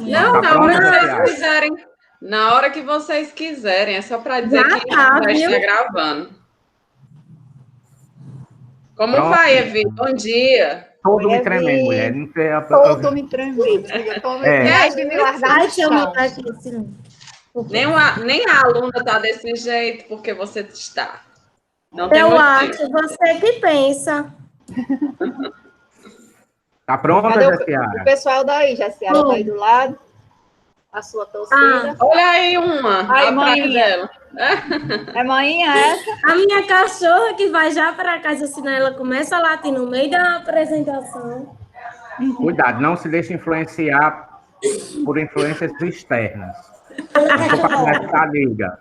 Não, Tá na hora que pronta, vocês Jaciara? quiserem. Na hora que vocês quiserem. É só para dizer Já que tá, já viu? está gravando. Como Pronto. vai, Evi? Bom dia. Todo me Oi, tremendo, Evi. mulher. Não sei Todo me tremendo. Eu tô É. mais de me largar Ai, no deixa eu chão. mudar aqui esse... Nem a aluna está desse jeito, porque você está. Não tem Eu motivo. acho, você que pensa. Tá pronta, Cadê o Jaciara? pessoal daí, Jaciara? Tá aí do lado? A sua torcida. Olha aí uma, Ai, atrás maninha. dela. É manhinha essa? A minha cachorra que vai já para casa, senão ela começa a latir no meio da apresentação. Cuidado, não se deixe influenciar por influências externas. Não for para começar a liga.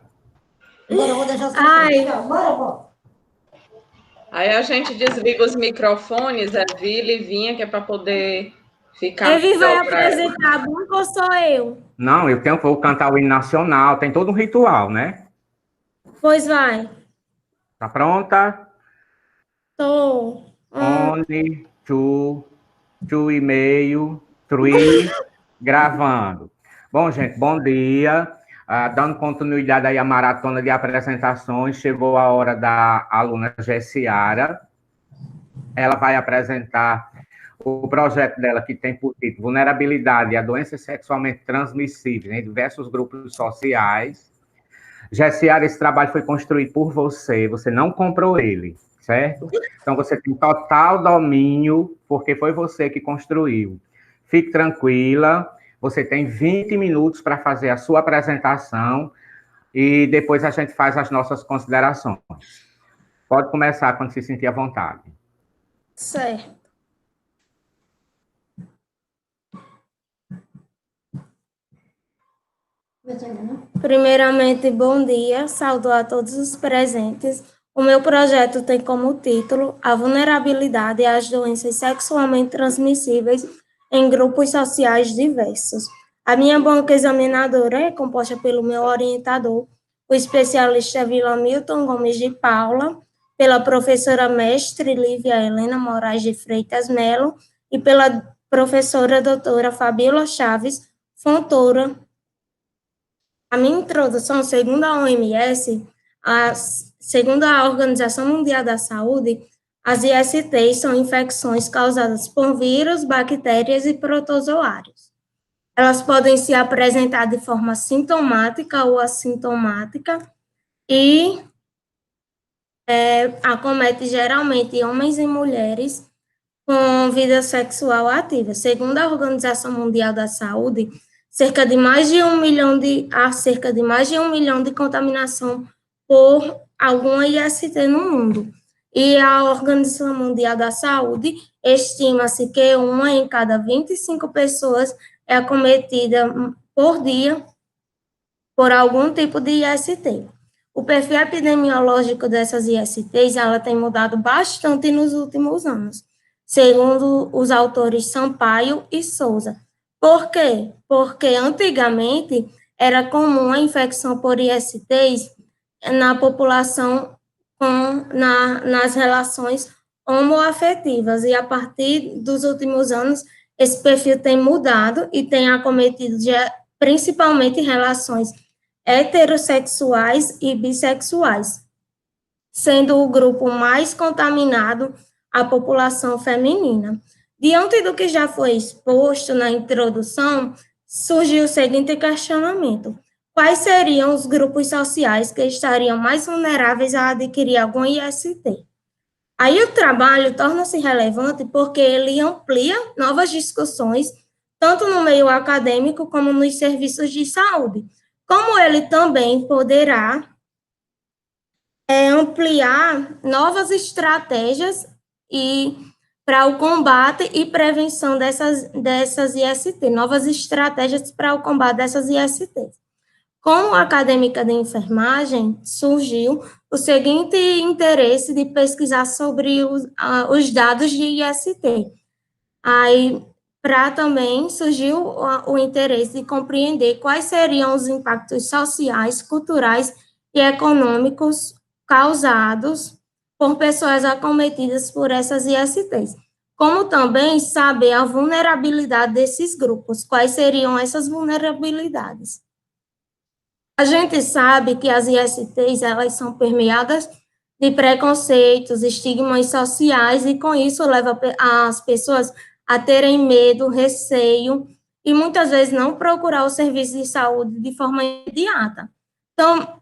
Ai, Aí a gente desliga os microfones, a Vila e Vinha, que é para poder ficar Evi vai melhor pra ela. apresentar a banca ou sou eu? Não, vou cantar o hino nacional, tem todo um ritual, né? Pois vai. Tá pronta? Tô. One, two e meio, three, gravando. Bom, gente, bom dia. Dando continuidade aí à maratona de apresentações, chegou a hora da aluna Jaciara. Ela vai apresentar o projeto dela, que tem por título Vulnerabilidade a Doenças Sexualmente Transmissíveis em Diversos Grupos Sociais. Jaciara, esse trabalho foi construído por você não comprou ele, certo? Então, você tem total domínio, porque foi você que construiu. Fique tranquila, você tem 20 minutos para fazer a sua apresentação e depois a gente faz as nossas considerações. Pode começar quando se sentir à vontade. Certo. Primeiramente, bom dia, saúdo a todos os presentes. O meu projeto tem como título A Vulnerabilidade às Doenças Sexualmente Transmissíveis em Grupos Sociais Diversos. A minha banca examinadora é composta pelo meu orientador, o especialista Vila Milton Gomes de Paula, pela professora mestre Lívia Helena Moraes de Freitas Melo e pela professora doutora Fabiola Chaves Fontoura. A minha introdução, segundo a OMS, segundo a Organização Mundial da Saúde, as ISTs são infecções causadas por vírus, bactérias e protozoários. Elas podem se apresentar de forma sintomática ou assintomática e acomete geralmente homens e mulheres com vida sexual ativa. Segundo a Organização Mundial da Saúde, cerca de mais de 1 milhão de contaminação por alguma IST no mundo. E a Organização Mundial da Saúde estima-se que uma em cada 25 pessoas é acometida por dia por algum tipo de IST. O perfil epidemiológico dessas ISTs, ela tem mudado bastante nos últimos anos, segundo os autores Sampaio e Souza. Por quê? Porque antigamente era comum a infecção por ISTs na população nas relações homoafetivas, e a partir dos últimos anos esse perfil tem mudado e tem acometido principalmente relações heterossexuais e bissexuais, sendo o grupo mais contaminado a população feminina. Diante do que já foi exposto na introdução, surgiu o seguinte questionamento: quais seriam os grupos sociais que estariam mais vulneráveis a adquirir algum IST? Aí o trabalho torna-se relevante porque ele amplia novas discussões, tanto no meio acadêmico como nos serviços de saúde, como ele também poderá ampliar novas estratégias para o combate e prevenção dessas IST, novas estratégias para o combate dessas ISTs. Como acadêmica de enfermagem, surgiu o seguinte interesse de pesquisar sobre os dados de IST. Aí, também surgiu o interesse de compreender quais seriam os impactos sociais, culturais e econômicos causados por pessoas acometidas por essas ISTs. como também saber a vulnerabilidade desses grupos. Quais seriam essas vulnerabilidades? A gente sabe que as ISTs, elas são permeadas de preconceitos, estigmas sociais, e com isso leva as pessoas a terem medo, receio, e muitas vezes não procurar o serviço de saúde de forma imediata. Então,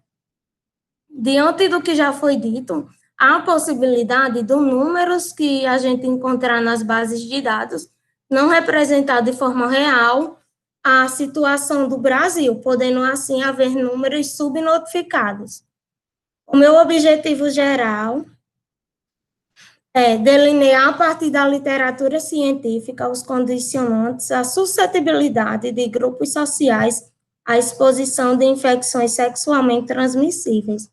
diante do que já foi dito, há a possibilidade dos números que a gente encontrar nas bases de dados não representar de forma real a situação do Brasil, podendo assim haver números subnotificados. O meu objetivo geral é delinear a partir da literatura científica os condicionantes, a suscetibilidade de grupos sociais à exposição de infecções sexualmente transmissíveis.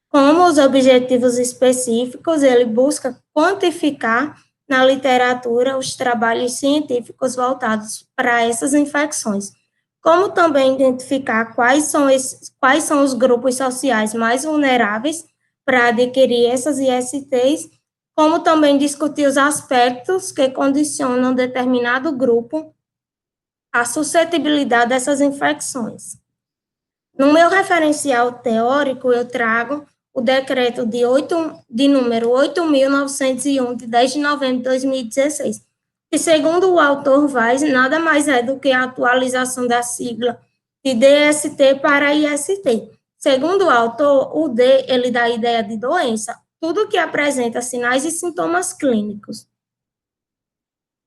Como os objetivos específicos, ele busca quantificar na literatura os trabalhos científicos voltados para essas infecções, como também identificar quais são os grupos sociais mais vulneráveis para adquirir essas ISTs, como também discutir os aspectos que condicionam determinado grupo à suscetibilidade dessas infecções. No meu referencial teórico, eu trago o decreto de número 8.901, de 10 de novembro de 2016, que, segundo o autor Vaz, nada mais é do que a atualização da sigla de DST para IST. Segundo o autor, o D, ele dá a ideia de doença, tudo que apresenta sinais e sintomas clínicos,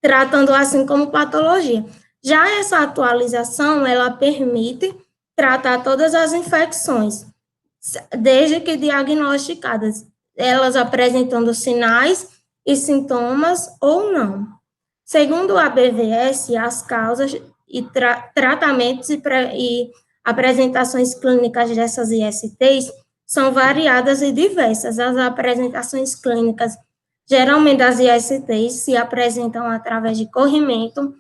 tratando assim como patologia. Já essa atualização, ela permite tratar todas as infecções, desde que diagnosticadas, elas apresentando sinais e sintomas ou não. Segundo a BVS, as causas e tratamentos e apresentações clínicas dessas ISTs são variadas e diversas. As apresentações clínicas, geralmente das ISTs, se apresentam através de corrimento,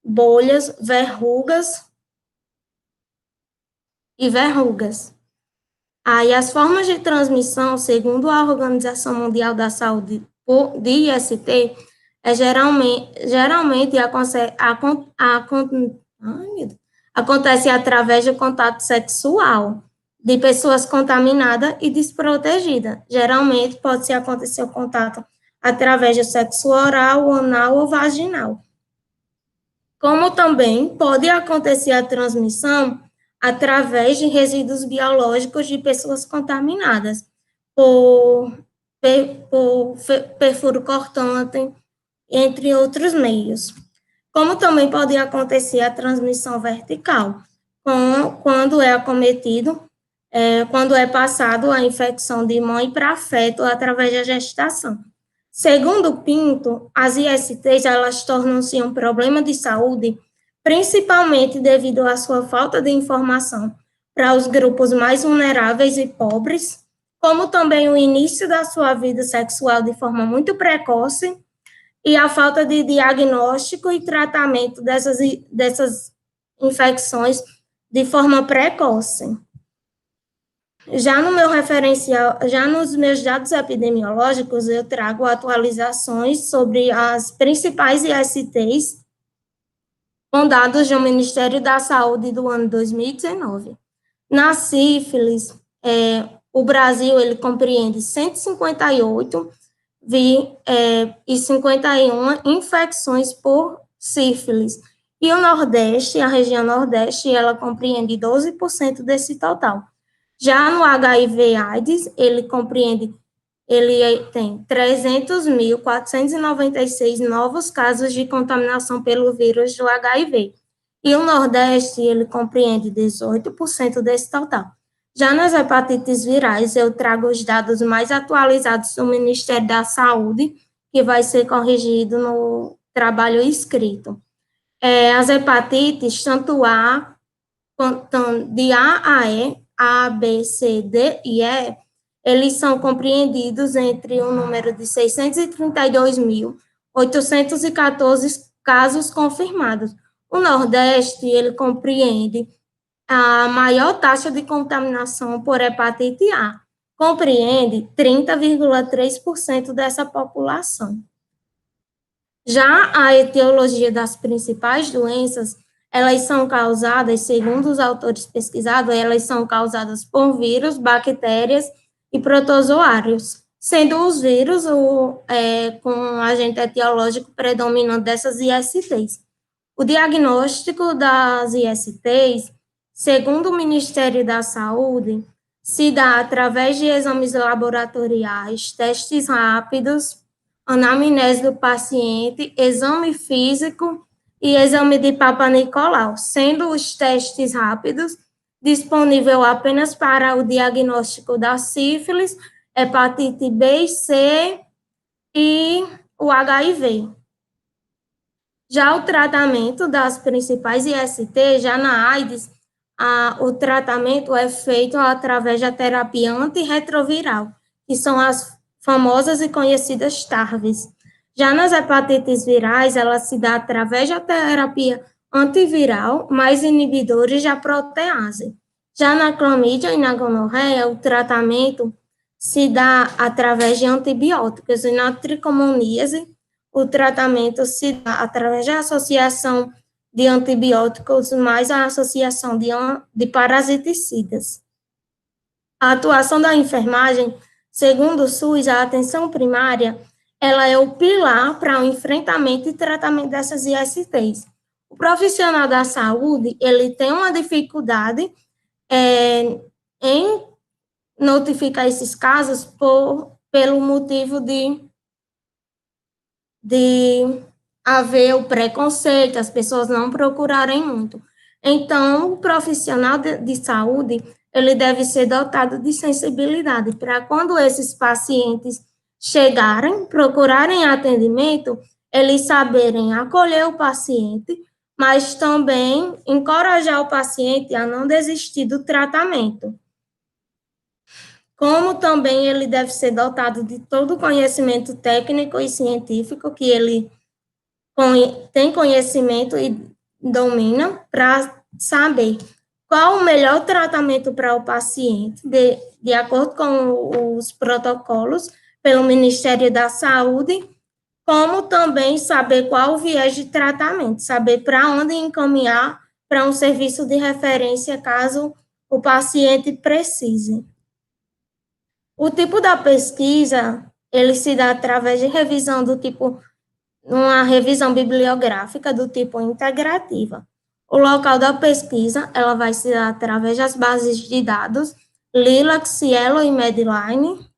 bolhas, verrugas. Aí, as formas de transmissão, segundo a Organização Mundial da Saúde, de IST, geralmente acontece através do contato sexual de pessoas contaminadas e desprotegidas. Geralmente, pode-se acontecer o contato através do sexo oral, anal ou vaginal. Como também pode acontecer a transmissão através de resíduos biológicos de pessoas contaminadas por perfuro cortante, entre outros meios. Como também pode acontecer a transmissão vertical, quando é acometido, quando é passado a infecção de mãe para feto através da gestação. Segundo Pinto, as ISTs, elas tornam-se um problema de saúde principalmente devido à sua falta de informação para os grupos mais vulneráveis e pobres, como também o início da sua vida sexual de forma muito precoce e a falta de diagnóstico e tratamento dessas infecções de forma precoce. Já no meu referencial, já nos meus dados epidemiológicos, eu trago atualizações sobre as principais ISTs com dados do Ministério da Saúde do ano 2019. Na sífilis, o Brasil ele compreende 158,51 infecções por sífilis, e o Nordeste, a região Nordeste, ela compreende 12% desse total. Já no HIV/AIDS, ele tem 300.496 novos casos de contaminação pelo vírus do HIV. E o Nordeste, ele compreende 18% desse total. Já nas hepatites virais, eu trago os dados mais atualizados do Ministério da Saúde, que vai ser corrigido no trabalho escrito. As hepatites, tanto de A a E, A, B, C, D e E, eles são compreendidos entre o número de 632.814 casos confirmados. O Nordeste, ele compreende a maior taxa de contaminação por hepatite A, compreende 30,3% dessa população. Já a etiologia das principais doenças, elas são causadas, segundo os autores pesquisados, elas são causadas por vírus, bactérias e protozoários, sendo os vírus com agente etiológico predominante dessas ISTs. O diagnóstico das ISTs, segundo o Ministério da Saúde, se dá através de exames laboratoriais, testes rápidos, anamnese do paciente, exame físico e exame de Papa Nicolau, sendo os testes rápidos disponível apenas para o diagnóstico da sífilis, hepatite B e C e o HIV. Já o tratamento das principais IST, já na AIDS, o tratamento é feito através da terapia antirretroviral, que são as famosas e conhecidas TARVs. Já nas hepatites virais, ela se dá através da terapia antiviral, mais inibidores da protease. Já na clamídia e na gonorreia, o tratamento se dá através de antibióticos. E na tricomoníase, o tratamento se dá através da associação de antibióticos mais a associação de parasiticidas. A atuação da enfermagem, segundo o SUS, a atenção primária, ela é o pilar para o enfrentamento e tratamento dessas ISTs. O profissional da saúde, ele tem uma dificuldade em notificar esses casos pelo motivo de haver o preconceito, as pessoas não procurarem muito. Então, o profissional de saúde, ele deve ser dotado de sensibilidade para quando esses pacientes chegarem, procurarem atendimento, eles saberem acolher o paciente, mas também encorajar o paciente a não desistir do tratamento. Como também ele deve ser dotado de todo o conhecimento técnico e científico que ele tem conhecimento e domina para saber qual o melhor tratamento para o paciente, de acordo com os protocolos pelo Ministério da Saúde, como também saber qual o viés de tratamento, saber para onde encaminhar para um serviço de referência caso o paciente precise. O tipo da pesquisa, ele se dá através de revisão do tipo, uma revisão bibliográfica do tipo integrativa. O local da pesquisa, ela vai se dar através das bases de dados Lilac, Cielo e Medline.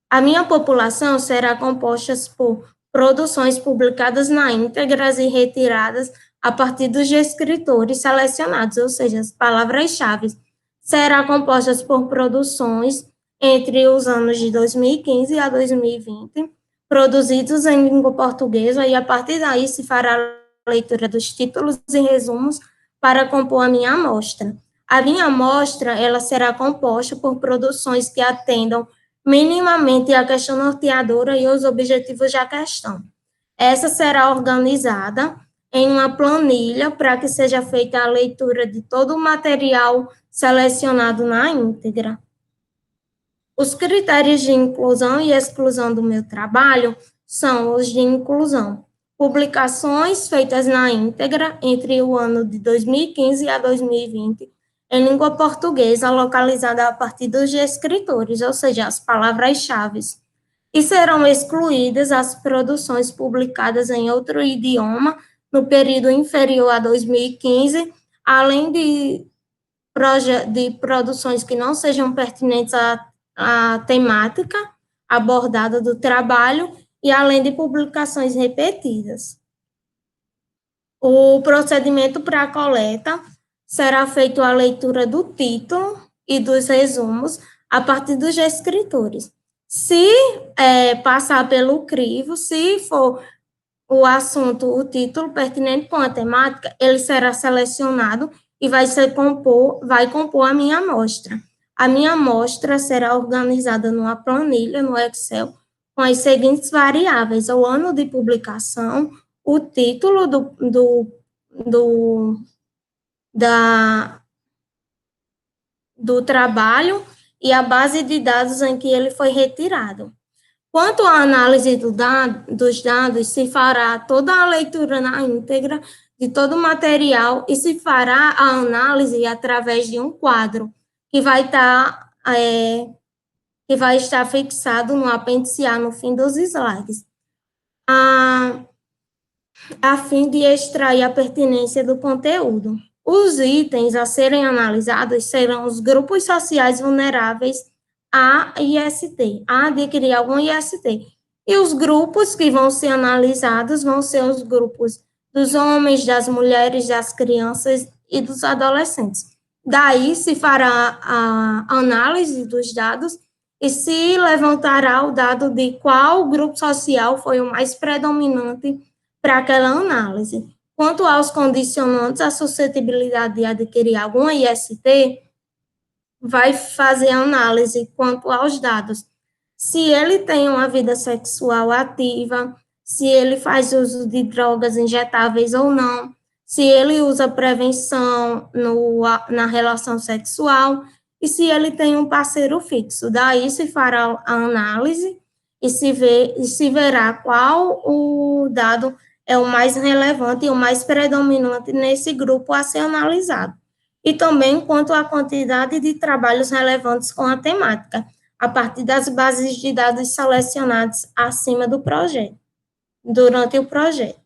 A minha população será composta por produções publicadas na íntegra e retiradas a partir dos escritores selecionados, ou seja, as palavras-chave. Será composta por produções entre os anos de 2015 a 2020, produzidos em língua portuguesa, e a partir daí se fará a leitura dos títulos e resumos para compor a minha amostra. A minha amostra, ela será composta por produções que atendam minimamente a questão norteadora e os objetivos da questão. Essa será organizada em uma planilha para que seja feita a leitura de todo o material selecionado na íntegra. Os critérios de inclusão e exclusão do meu trabalho são os de inclusão. Publicações feitas na íntegra entre o ano de 2015 a 2020 em língua portuguesa, localizada a partir dos escritores, ou seja, as palavras-chave. E serão excluídas as produções publicadas em outro idioma no período inferior a 2015, além de produções que não sejam pertinentes à temática abordada do trabalho e além de publicações repetidas. O procedimento para a coleta será feito a leitura do título e dos resumos a partir dos escritores. Se passar pelo crivo, se for o assunto, o título pertinente com a temática, ele será selecionado e vai compor a minha amostra. A minha amostra será organizada numa planilha no Excel com as seguintes variáveis: o ano de publicação, o título do trabalho e a base de dados em que ele foi retirado. Quanto à análise dos dados, se fará toda a leitura na íntegra de todo o material e se fará a análise através de um quadro que vai estar fixado no apêndice A no fim dos slides, a fim de extrair a pertinência do conteúdo. Os itens a serem analisados serão os grupos sociais vulneráveis a IST, a adquirir algum IST. E os grupos que vão ser analisados vão ser os grupos dos homens, das mulheres, das crianças e dos adolescentes. Daí se fará a análise dos dados e se levantará o dado de qual grupo social foi o mais predominante para aquela análise. Quanto aos condicionantes, a suscetibilidade de adquirir algum IST, vai fazer análise quanto aos dados. Se ele tem uma vida sexual ativa, se ele faz uso de drogas injetáveis ou não, se ele usa prevenção na relação sexual e se ele tem um parceiro fixo. Daí se fará a análise e se verá qual o dado é o mais relevante e o mais predominante nesse grupo a ser analisado. E também quanto à quantidade de trabalhos relevantes com a temática, a partir das bases de dados selecionadas acima do projeto, durante o projeto.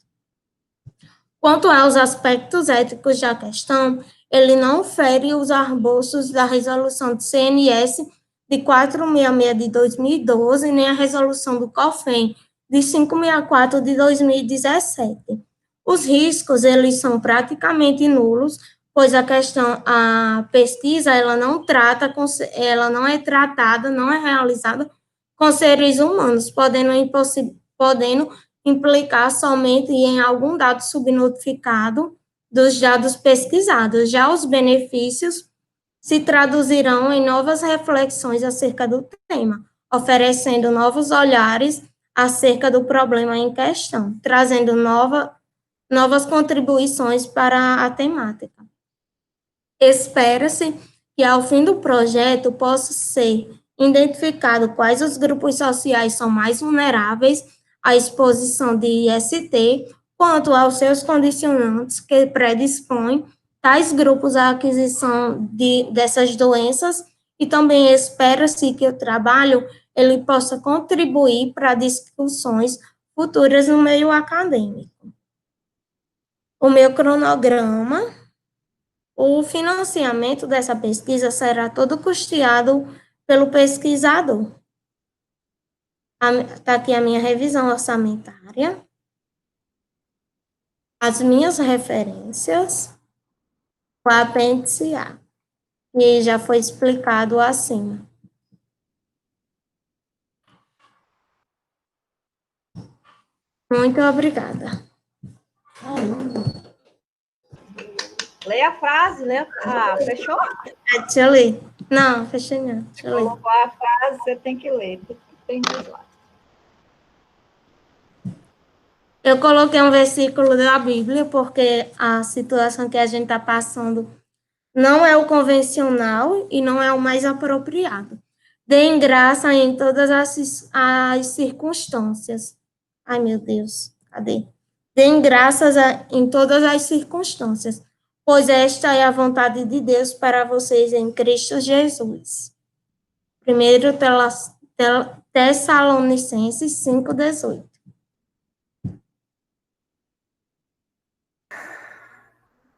Quanto aos aspectos éticos da questão, ele não fere os arcabouços da resolução do CNS de 466 de 2012, nem a resolução do COFEN de 564 de 2017. Os riscos, eles são praticamente nulos, pois a pesquisa, ela não é tratada, não é realizada com seres humanos, podendo implicar somente em algum dado subnotificado dos dados pesquisados. Já os benefícios se traduzirão em novas reflexões acerca do tema, oferecendo novos olhares acerca do problema em questão, trazendo novas contribuições para a temática. Espera-se que, ao fim do projeto, possa ser identificado quais os grupos sociais são mais vulneráveis à exposição de IST, quanto aos seus condicionantes que predispõem tais grupos à aquisição dessas doenças, e também espera-se que o trabalho ele possa contribuir para discussões futuras no meio acadêmico. O meu cronograma. O financiamento dessa pesquisa será todo custeado pelo pesquisador. Está aqui a minha revisão orçamentária, as minhas referências, o apêndice A, que já foi explicado acima. Muito obrigada. Leia a frase, né? Ah, fechou? Deixa eu ler. Não, fechei não. Deixa eu ler. Colocou a frase, você tem que ler. Tem que ler. Eu coloquei um versículo da Bíblia, porque a situação que a gente está passando não é o convencional e não é o mais apropriado. Deem graça em todas as circunstâncias. Ai, meu Deus, cadê? Deem graças em todas as circunstâncias, pois esta é a vontade de Deus para vocês em Cristo Jesus. 1 Tessalonicenses 5:18.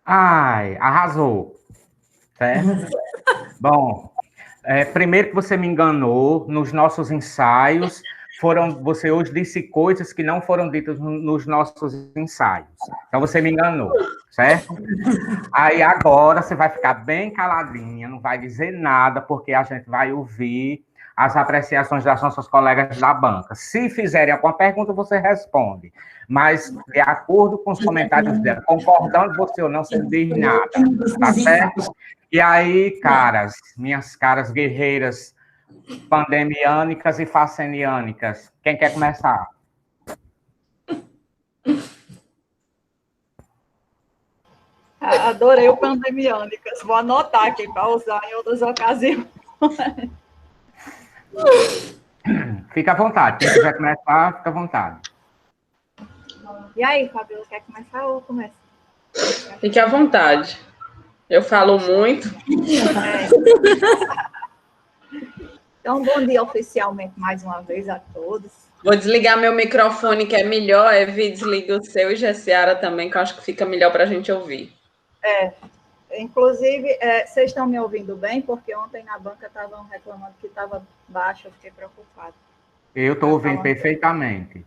Ai, arrasou. Certo? Bom, primeiro que você me enganou nos nossos ensaios, você hoje disse coisas que não foram ditas nos nossos ensaios. Então você me enganou, certo? Aí agora você vai ficar bem caladinha, não vai dizer nada, porque a gente vai ouvir as apreciações das nossas colegas da banca. Se fizerem alguma pergunta, você responde. Mas, de acordo com os comentários dela, concordando você ou não, você não diz nada, tá certo? E aí, caras, minhas caras guerreiras pandemiânicas e faceniânicas, quem quer começar? Adorei o pandemiânicas. Vou anotar aqui para usar em outras ocasiões. Fica à vontade. Quem quiser começar, fica à vontade. E aí, Fabiola, quer começar ou começa? Fique à vontade. Eu falo muito. Então, bom dia oficialmente mais uma vez a todos. Vou desligar meu microfone, que é melhor. Evi, desliga o seu e Gessiara também, que eu acho que fica melhor para a gente ouvir. Inclusive, vocês estão me ouvindo bem? Porque ontem na banca estavam reclamando que estava baixo, eu fiquei preocupada. Eu estou ouvindo perfeitamente.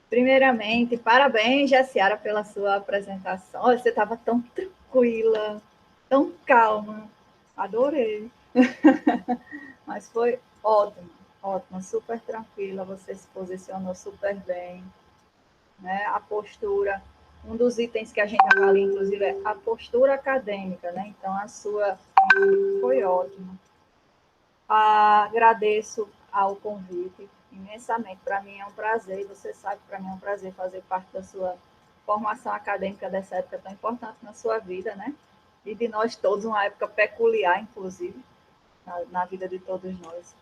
Primeiramente, parabéns, Jaciara, pela sua apresentação. Olha, você estava tão tranquila, tão calma. Adorei. Mas foi ótimo, ótimo, super tranquila. Você se posicionou super bem, né? A postura, um dos itens que a gente avalia, inclusive, é a postura acadêmica, né? Então, a sua foi ótima. Agradeço ao convite imensamente. Para mim é um prazer, você sabe que para mim é um prazer fazer parte da sua formação acadêmica dessa época tão importante na sua vida, né? E de nós todos, uma época peculiar, inclusive, na vida de todos nós.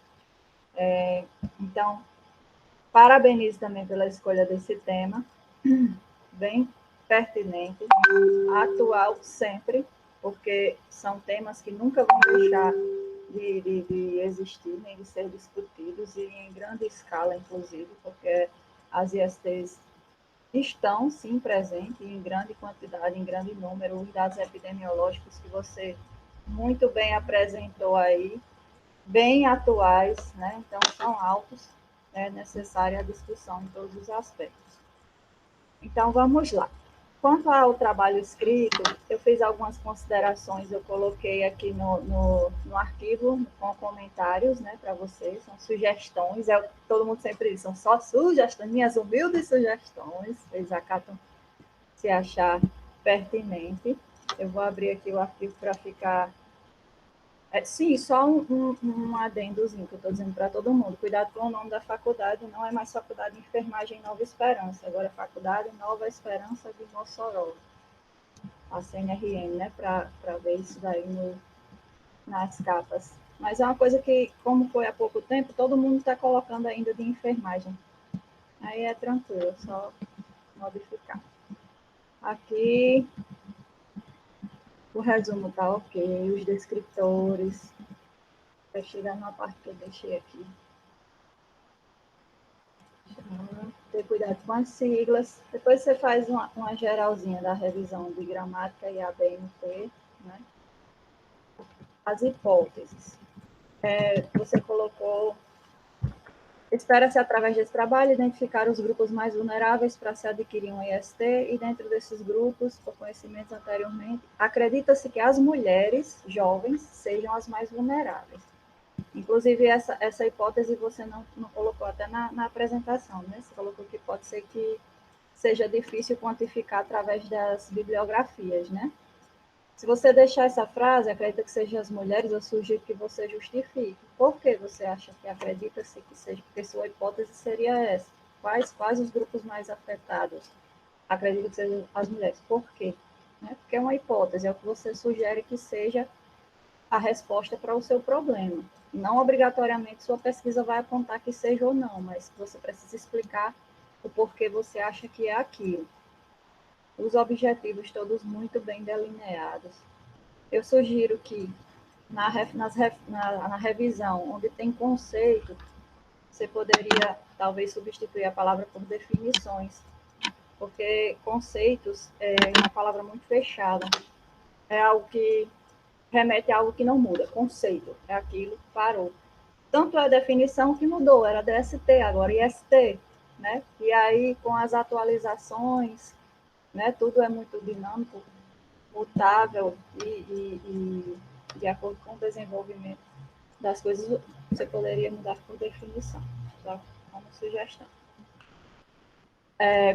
Então, parabenizo também pela escolha desse tema, bem pertinente, atual sempre, porque são temas que nunca vão deixar de existir, nem de ser discutidos, e em grande escala, inclusive, porque as ISTs estão, sim, presentes, em grande quantidade, em grande número, os dados epidemiológicos que você muito bem apresentou aí, bem atuais, né? Então, são altos, é necessária a discussão em todos os aspectos. Então, vamos lá. Quanto ao trabalho escrito, eu fiz algumas considerações, eu coloquei aqui no arquivo com comentários, né, para vocês, são sugestões, todo mundo sempre diz, são só sugestões, minhas humildes sugestões, vocês acatam se achar pertinente. Eu vou abrir aqui o arquivo para ficar... sim, só um adendozinho que eu estou dizendo para todo mundo. Cuidado com o nome da faculdade, não é mais Faculdade de Enfermagem Nova Esperança, agora é Faculdade Nova Esperança de Mossoró, a CNRM, né, para ver isso daí nas capas. Mas é uma coisa que, como foi há pouco tempo, todo mundo está colocando ainda de enfermagem. Aí é tranquilo, é só modificar. Aqui, o resumo tá ok, os descritores. Vai chegar numa parte que eu deixei aqui. Ter cuidado com as siglas. Depois você faz uma geralzinha da revisão de gramática e ABNT, né? As hipóteses. Você colocou... Espera-se, através desse trabalho, identificar os grupos mais vulneráveis para se adquirir um IST, e dentro desses grupos, por conhecimentos anteriormente, acredita-se que as mulheres jovens sejam as mais vulneráveis. Inclusive, essa hipótese você não colocou até na apresentação, né? Você colocou que pode ser que seja difícil quantificar através das bibliografias, né? Se você deixar essa frase, acredita que sejam as mulheres, eu sugiro que você justifique. Por que você acha que acredita-se que seja? Porque sua hipótese seria essa. Quais os grupos mais afetados? Acredito que sejam as mulheres. Por quê? Né? Porque é uma hipótese, é o que você sugere que seja a resposta para o seu problema. Não obrigatoriamente sua pesquisa vai apontar que seja ou não, mas você precisa explicar o porquê você acha que é aquilo. Os objetivos todos muito bem delineados. Eu sugiro que na revisão, onde tem conceito, você poderia talvez substituir a palavra por definições, porque conceitos é uma palavra muito fechada, é algo que remete a algo que não muda. Conceito é aquilo que parou. Tanto é a definição que mudou, era DST, agora IST, né? E aí, com as atualizações, né, tudo é muito dinâmico, mutável e de acordo com o desenvolvimento das coisas, você poderia mudar por definição, só como sugestão.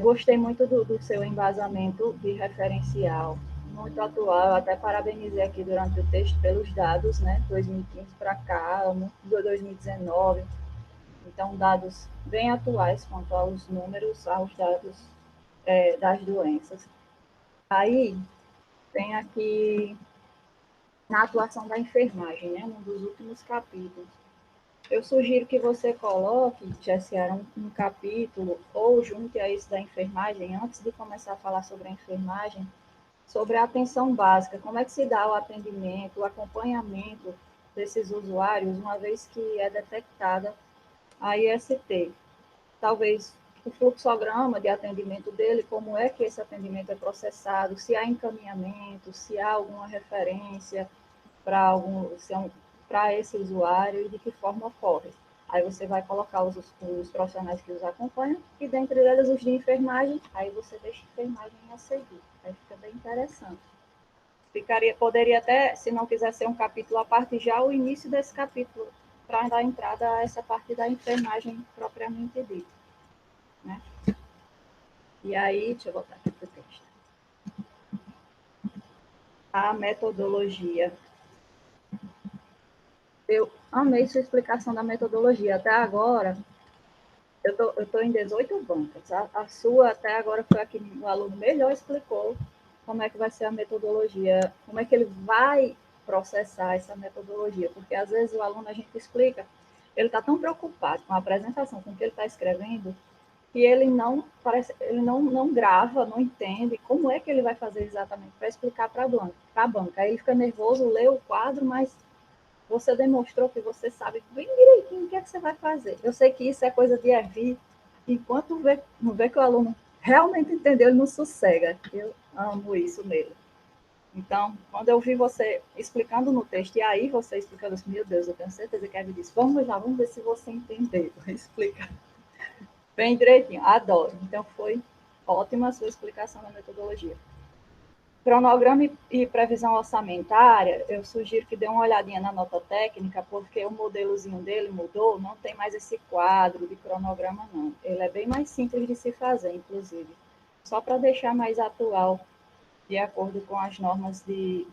Gostei muito do seu embasamento de referencial, muito atual, até parabenizei aqui durante o texto pelos dados, né, 2015 para cá, 2019, então dados bem atuais quanto aos números, aos dados das doenças. Aí, tem aqui na atuação da enfermagem, né, um dos últimos capítulos. Eu sugiro que você coloque, Jessiara, um capítulo, ou junte a isso da enfermagem, antes de começar a falar sobre a enfermagem, sobre a atenção básica, como é que se dá o atendimento, o acompanhamento desses usuários, uma vez que é detectada a IST. Talvez o fluxograma de atendimento dele, como é que esse atendimento é processado, se há encaminhamento, se há alguma referência para esse usuário e de que forma ocorre. Aí você vai colocar os profissionais que os acompanham e, dentre eles, os de enfermagem, aí você deixa a enfermagem a seguir. Aí fica bem interessante. Poderia até, se não quiser ser um capítulo à parte, já o início desse capítulo, para dar entrada a essa parte da enfermagem propriamente dita. Né? E aí, deixa eu voltar aqui para o texto. A metodologia. Eu amei sua explicação da metodologia. Até agora, eu estou em 18 bancas. A sua, até agora, foi a que o aluno melhor explicou como é que vai ser a metodologia, como é que ele vai processar essa metodologia. Porque, às vezes, o aluno, a gente explica, ele está tão preocupado com a apresentação, com o que ele está escrevendo, que ele não grava, não entende como é que ele vai fazer exatamente para explicar para a banca. Aí ele fica nervoso, lê o quadro, mas você demonstrou que você sabe bem direitinho o que é que você vai fazer. Eu sei que isso é coisa de EVI, enquanto não vê que o aluno realmente entendeu, ele não sossega. Eu amo isso nele. Então, quando eu vi você explicando no texto, e aí você explicando assim, meu Deus, eu tenho certeza que a Eve disse, vamos lá, vamos ver se você entendeu. Explica bem direitinho, adoro. Então, foi ótima a sua explicação da metodologia. Cronograma e previsão orçamentária, eu sugiro que dê uma olhadinha na nota técnica, porque o modelozinho dele mudou, não tem mais esse quadro de cronograma, não. Ele é bem mais simples de se fazer, inclusive. Só para deixar mais atual, de acordo com as normas de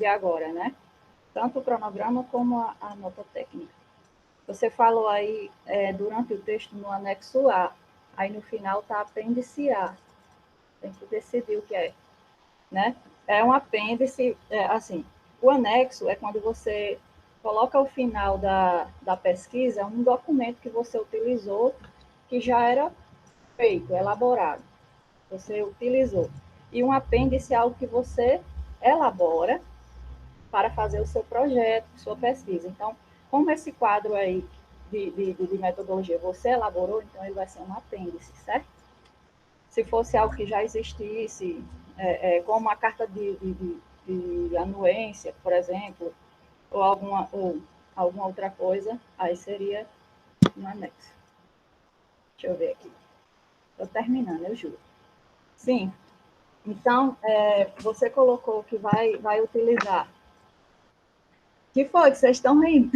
agora, né? Tanto o cronograma como a nota técnica. Você falou aí, durante o texto, no anexo A, aí no final está apêndice A. Tem que decidir o que é. Né? É um apêndice, assim, o anexo é quando você coloca ao final da pesquisa um documento que você utilizou, que já era feito, elaborado, você utilizou. E um apêndice é algo que você elabora para fazer o seu projeto, sua pesquisa. Então, como esse quadro aí de metodologia você elaborou, então ele vai ser um apêndice, certo? Se fosse algo que já existisse, como a carta de anuência, por exemplo, ou alguma outra coisa, aí seria um anexo. Deixa eu ver aqui. Estou terminando, eu juro. Sim. Então, você colocou que vai utilizar. Que foi que vocês estão rindo?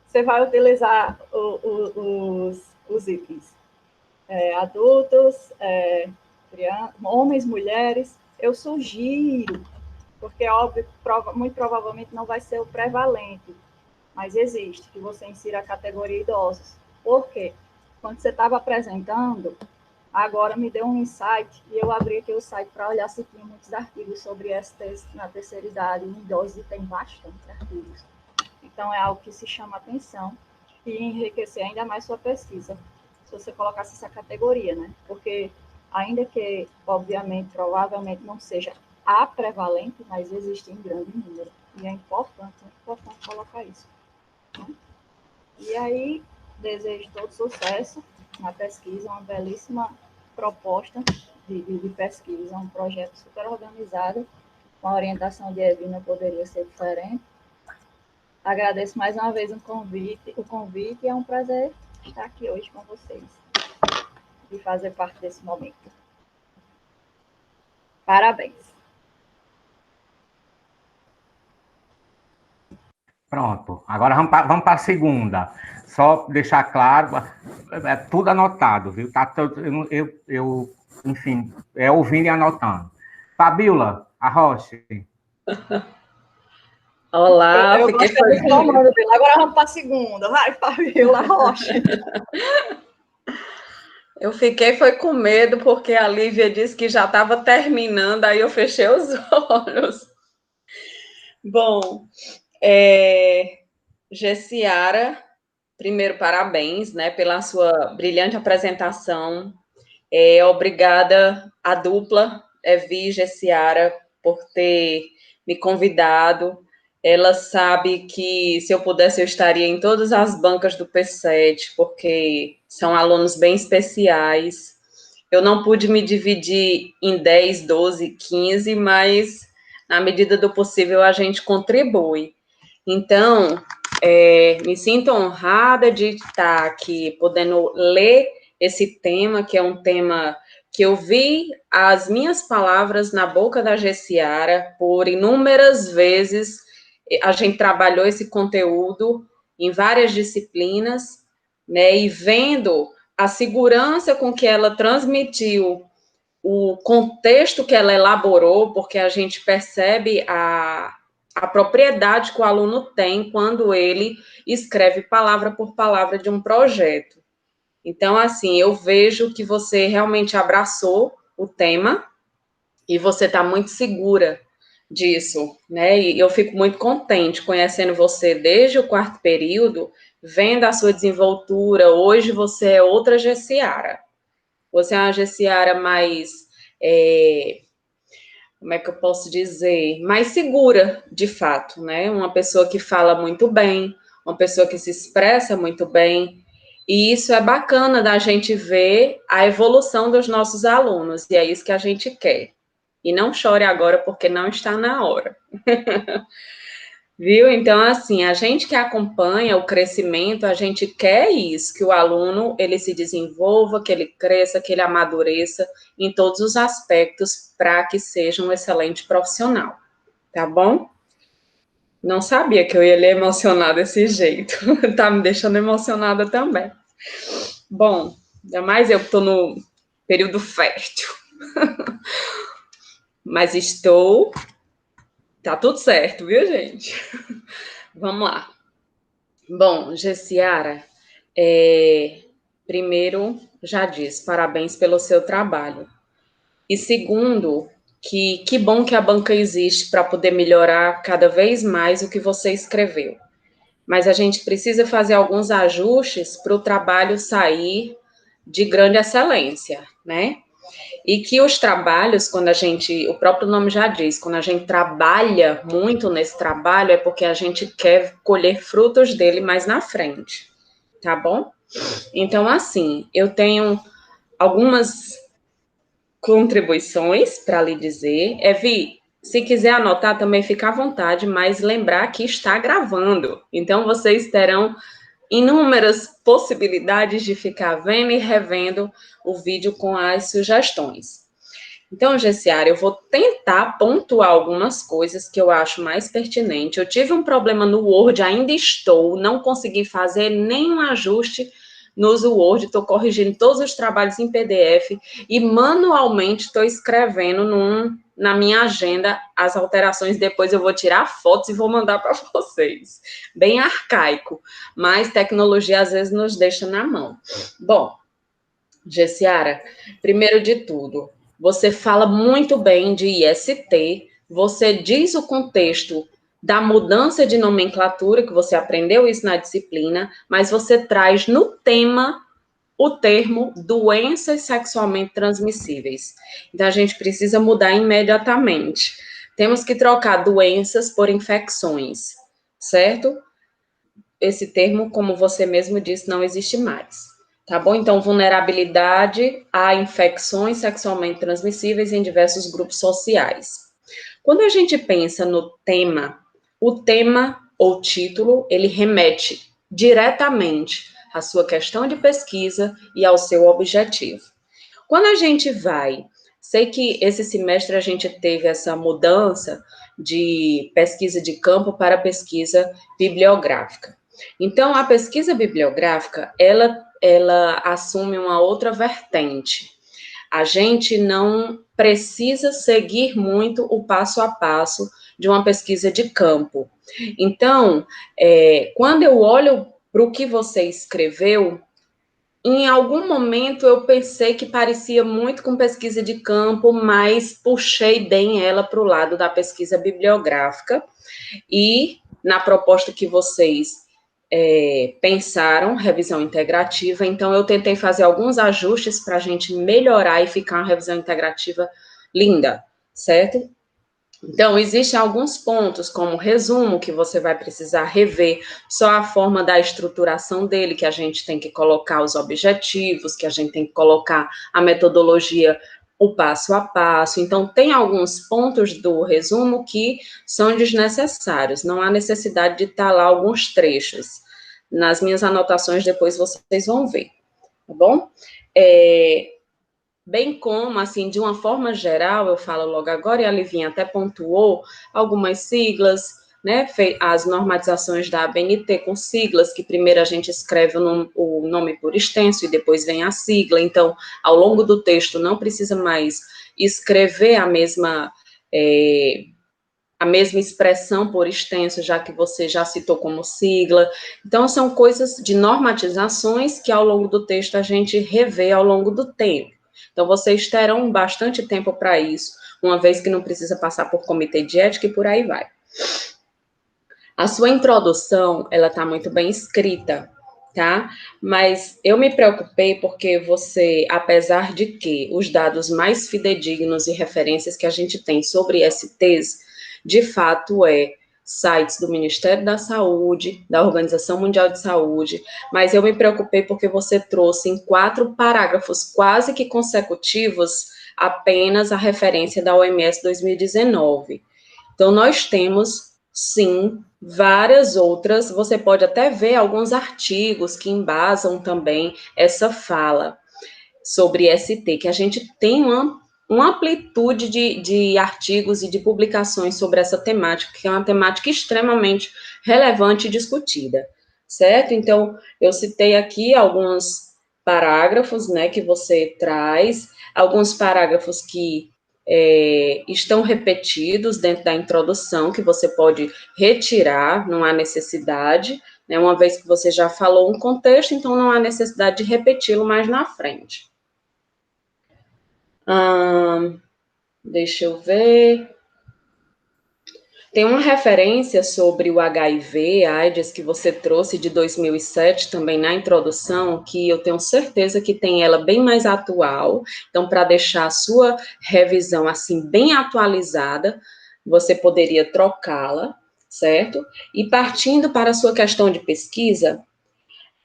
Você vai utilizar os itens. Adultos, homens, mulheres. Eu sugiro, porque é óbvio, muito provavelmente não vai ser o prevalente, mas existe, que você insira a categoria idosos. Por quê? Quando você estava apresentando, agora me deu um insight, e eu abri aqui o site para olhar se tinha muitos artigos sobre STs na terceira idade, em idosos, e tem bastante artigos. Então, é algo que se chama atenção e enriquecer ainda mais sua pesquisa, se você colocasse essa categoria, né? Porque, ainda que, obviamente, provavelmente não seja a prevalente, mas existe em grande número. E é importante colocar isso. Né? E aí, desejo todo sucesso na pesquisa, uma belíssima proposta de pesquisa, um projeto super organizado, com a orientação de Evi não poderia ser diferente. Agradeço mais uma vez o convite e é um prazer estar aqui hoje com vocês e fazer parte desse momento. Parabéns. Pronto. Agora vamos para a segunda. Só deixar claro, é tudo anotado, viu? Tá todo, enfim, ouvindo e anotando. Fabiola, Arrocha. Olá, eu fiquei gostei do comando dele. Agora vamos para a segunda. Vai, Fabiola Rocha. Eu fiquei foi com medo, porque a Lívia disse que já estava terminando, aí eu fechei os olhos. Bom, Gessiara, primeiro, parabéns, né, pela sua brilhante apresentação. Obrigada à dupla, Evi e Gessiara, por ter me convidado. Ela sabe que, se eu pudesse, eu estaria em todas as bancas do P7, porque são alunos bem especiais. Eu não pude me dividir em 10, 12, 15, mas, na medida do possível, a gente contribui. Então, me sinto honrada de estar aqui podendo ler esse tema, que é um tema que eu vi as minhas palavras na boca da Gessiara por inúmeras vezes. A gente trabalhou esse conteúdo em várias disciplinas, né, e vendo a segurança com que ela transmitiu o contexto que ela elaborou, porque a gente percebe a propriedade que o aluno tem quando ele escreve palavra por palavra de um projeto. Então, assim, eu vejo que você realmente abraçou o tema e você está muito segura disso, né? E eu fico muito contente conhecendo você desde o quarto período, vendo a sua desenvoltura. Hoje você é outra Gessiara. Você é uma Gessiara mais, como é que eu posso dizer, mais segura, de fato, né? Uma pessoa que fala muito bem, uma pessoa que se expressa muito bem, e isso é bacana da gente ver a evolução dos nossos alunos, e é isso que a gente quer. E não chore agora, porque não está na hora. Viu? Então, assim, a gente que acompanha o crescimento, a gente quer isso, que o aluno, ele se desenvolva, que ele cresça, que ele amadureça em todos os aspectos para que seja um excelente profissional, tá bom? Não sabia que eu ia lhe emocionar desse jeito, tá me deixando emocionada também. Bom, ainda mais eu que estou no período fértil, mas tá tudo certo, viu, gente? Vamos lá. Bom, Gessiara, primeiro, já disse, parabéns pelo seu trabalho. E segundo, que bom que a banca existe para poder melhorar cada vez mais o que você escreveu. Mas a gente precisa fazer alguns ajustes para o trabalho sair de grande excelência, né? E que os trabalhos, quando o próprio nome já diz, quando a gente trabalha muito nesse trabalho, é porque a gente quer colher frutos dele mais na frente, tá bom? Então, assim, eu tenho algumas contribuições para lhe dizer. Evi, se quiser anotar também fica à vontade, mas lembrar que está gravando. Então, vocês terão inúmeras possibilidades de ficar vendo e revendo o vídeo com as sugestões. Então, Gessiara, eu vou tentar pontuar algumas coisas que eu acho mais pertinente. Eu tive um problema no Word, ainda não consegui fazer nenhum ajuste no Word, estou corrigindo todos os trabalhos em PDF e manualmente estou escrevendo na minha agenda as alterações. Depois eu vou tirar fotos e vou mandar para vocês. Bem arcaico, mas tecnologia às vezes nos deixa na mão. Bom, Gessiara, primeiro de tudo, você fala muito bem de IST, você diz o contexto da mudança de nomenclatura, que você aprendeu isso na disciplina, mas você traz no tema o termo doenças sexualmente transmissíveis. Então, a gente precisa mudar imediatamente. Temos que trocar doenças por infecções, certo? Esse termo, como você mesmo disse, não existe mais. Tá bom? Então, vulnerabilidade a infecções sexualmente transmissíveis em diversos grupos sociais. Quando a gente pensa no tema, o tema ou título, ele remete diretamente à sua questão de pesquisa e ao seu objetivo. Quando a gente sei que esse semestre a gente teve essa mudança de pesquisa de campo para pesquisa bibliográfica. Então, a pesquisa bibliográfica, ela assume uma outra vertente. A gente não precisa seguir muito o passo a passo de uma pesquisa de campo. Então, quando eu olho para o que você escreveu, em algum momento eu pensei que parecia muito com pesquisa de campo, mas puxei bem ela para o lado da pesquisa bibliográfica e na proposta que vocês pensaram, revisão integrativa, então eu tentei fazer alguns ajustes para a gente melhorar e ficar uma revisão integrativa linda, certo? Então, existem alguns pontos, como resumo, que você vai precisar rever, só a forma da estruturação dele, que a gente tem que colocar os objetivos, que a gente tem que colocar a metodologia, o passo a passo. Então, tem alguns pontos do resumo que são desnecessários, não há necessidade de estar lá alguns trechos. Nas minhas anotações, depois vocês vão ver, tá bom? Bem como, assim, de uma forma geral, eu falo logo agora, e a Livinha até pontuou algumas siglas, né, as normatizações da ABNT com siglas, que primeiro a gente escreve o nome por extenso e depois vem a sigla, então, ao longo do texto, não precisa mais escrever a mesma expressão por extenso, já que você já citou como sigla. Então, são coisas de normatizações que, ao longo do texto, a gente revê ao longo do tempo. Então, vocês terão bastante tempo para isso, uma vez que não precisa passar por comitê de ética e por aí vai. A sua introdução, ela está muito bem escrita, tá? Mas eu me preocupei porque você, apesar de que os dados mais fidedignos e referências que a gente tem sobre STs, de fato, sites do Ministério da Saúde, da Organização Mundial de Saúde, mas eu me preocupei porque você trouxe em 4 parágrafos quase que consecutivos apenas a referência da OMS 2019. Então, nós temos, sim, várias outras, você pode até ver alguns artigos que embasam também essa fala sobre ST, que a gente tem uma amplitude de artigos e de publicações sobre essa temática, que é uma temática extremamente relevante e discutida, certo? Então, eu citei aqui alguns parágrafos, né, que você traz, alguns parágrafos que estão repetidos dentro da introdução, que você pode retirar, não há necessidade, né, uma vez que você já falou um contexto, então não há necessidade de repeti-lo mais na frente. Deixa eu ver. Tem uma referência sobre o HIV, AIDS, que você trouxe de 2007 também na introdução, que eu tenho certeza que tem ela bem mais atual. Então, para deixar a sua revisão assim bem atualizada, você poderia trocá-la, certo? E partindo para a sua questão de pesquisa,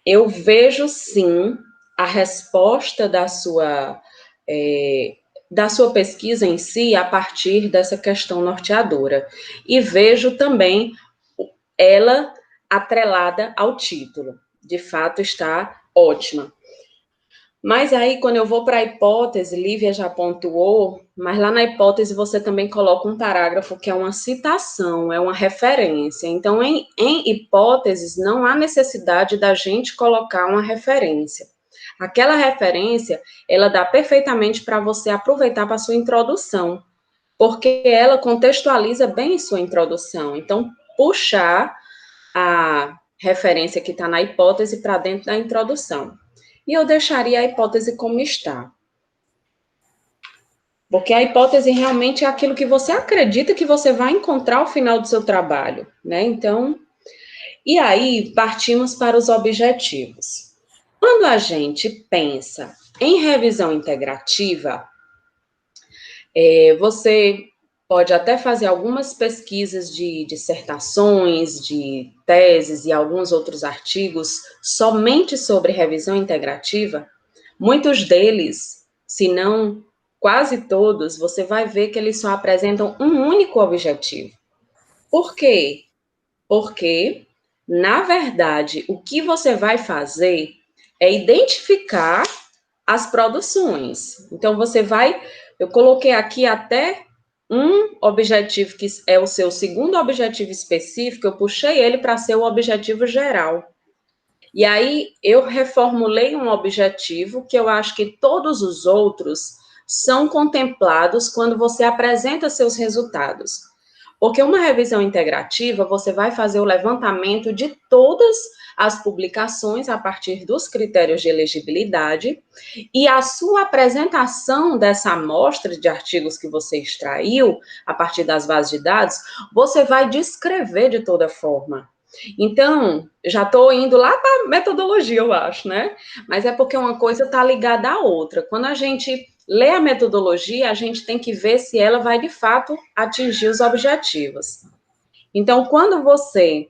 eu vejo sim a resposta da sua pesquisa em si a partir dessa questão norteadora. E vejo também ela atrelada ao título. De fato, está ótima. Mas aí, quando eu vou para a hipótese, Lívia já pontuou, mas lá na hipótese você também coloca um parágrafo que é uma citação, é uma referência. Então, em hipóteses, não há necessidade da gente colocar uma referência. Aquela referência, ela dá perfeitamente para você aproveitar para a sua introdução, porque ela contextualiza bem sua introdução. Então, puxar a referência que está na hipótese para dentro da introdução. E eu deixaria a hipótese como está. Porque a hipótese realmente é aquilo que você acredita que você vai encontrar ao final do seu trabalho, né? Então, e aí partimos para os objetivos. Quando a gente pensa em revisão integrativa, você pode até fazer algumas pesquisas de dissertações, de teses e alguns outros artigos somente sobre revisão integrativa. Muitos deles, se não quase todos, você vai ver que eles só apresentam um único objetivo. Por quê? Porque, na verdade, o que você vai fazer é identificar as produções. Então, eu coloquei aqui até um objetivo que é o seu segundo objetivo específico, eu puxei ele para ser o objetivo geral. E aí, eu reformulei um objetivo que eu acho que todos os outros são contemplados quando você apresenta seus resultados. Porque uma revisão integrativa, você vai fazer o levantamento de todas as publicações a partir dos critérios de elegibilidade, e a sua apresentação dessa amostra de artigos que você extraiu, a partir das bases de dados, você vai descrever de toda forma. Então, já estou indo lá para a metodologia, eu acho, né? Mas é porque uma coisa está ligada à outra. Quando a gente lê a metodologia, a gente tem que ver se ela vai, de fato, atingir os objetivos. Então, quando você,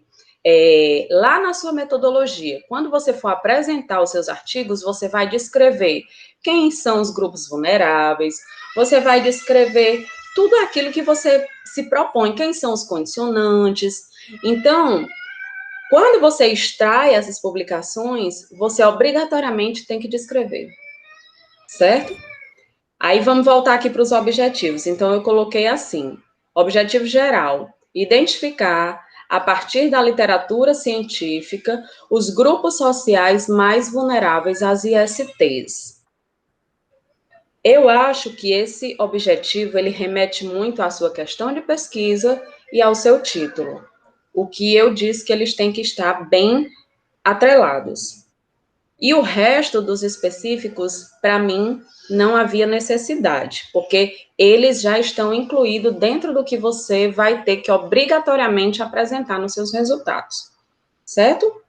lá na sua metodologia, quando você for apresentar os seus artigos, você vai descrever quem são os grupos vulneráveis, você vai descrever tudo aquilo que você se propõe, quem são os condicionantes. Então, quando você extrai essas publicações, você obrigatoriamente tem que descrever, certo? Aí vamos voltar aqui para os objetivos. Então, eu coloquei assim: objetivo geral, identificar, a partir da literatura científica, os grupos sociais mais vulneráveis às ISTs. Eu acho que esse objetivo, ele remete muito à sua questão de pesquisa e ao seu título. O que eu disse que eles têm que estar bem atrelados. E o resto dos específicos, para mim, não havia necessidade, porque eles já estão incluídos dentro do que você vai ter que obrigatoriamente apresentar nos seus resultados, certo?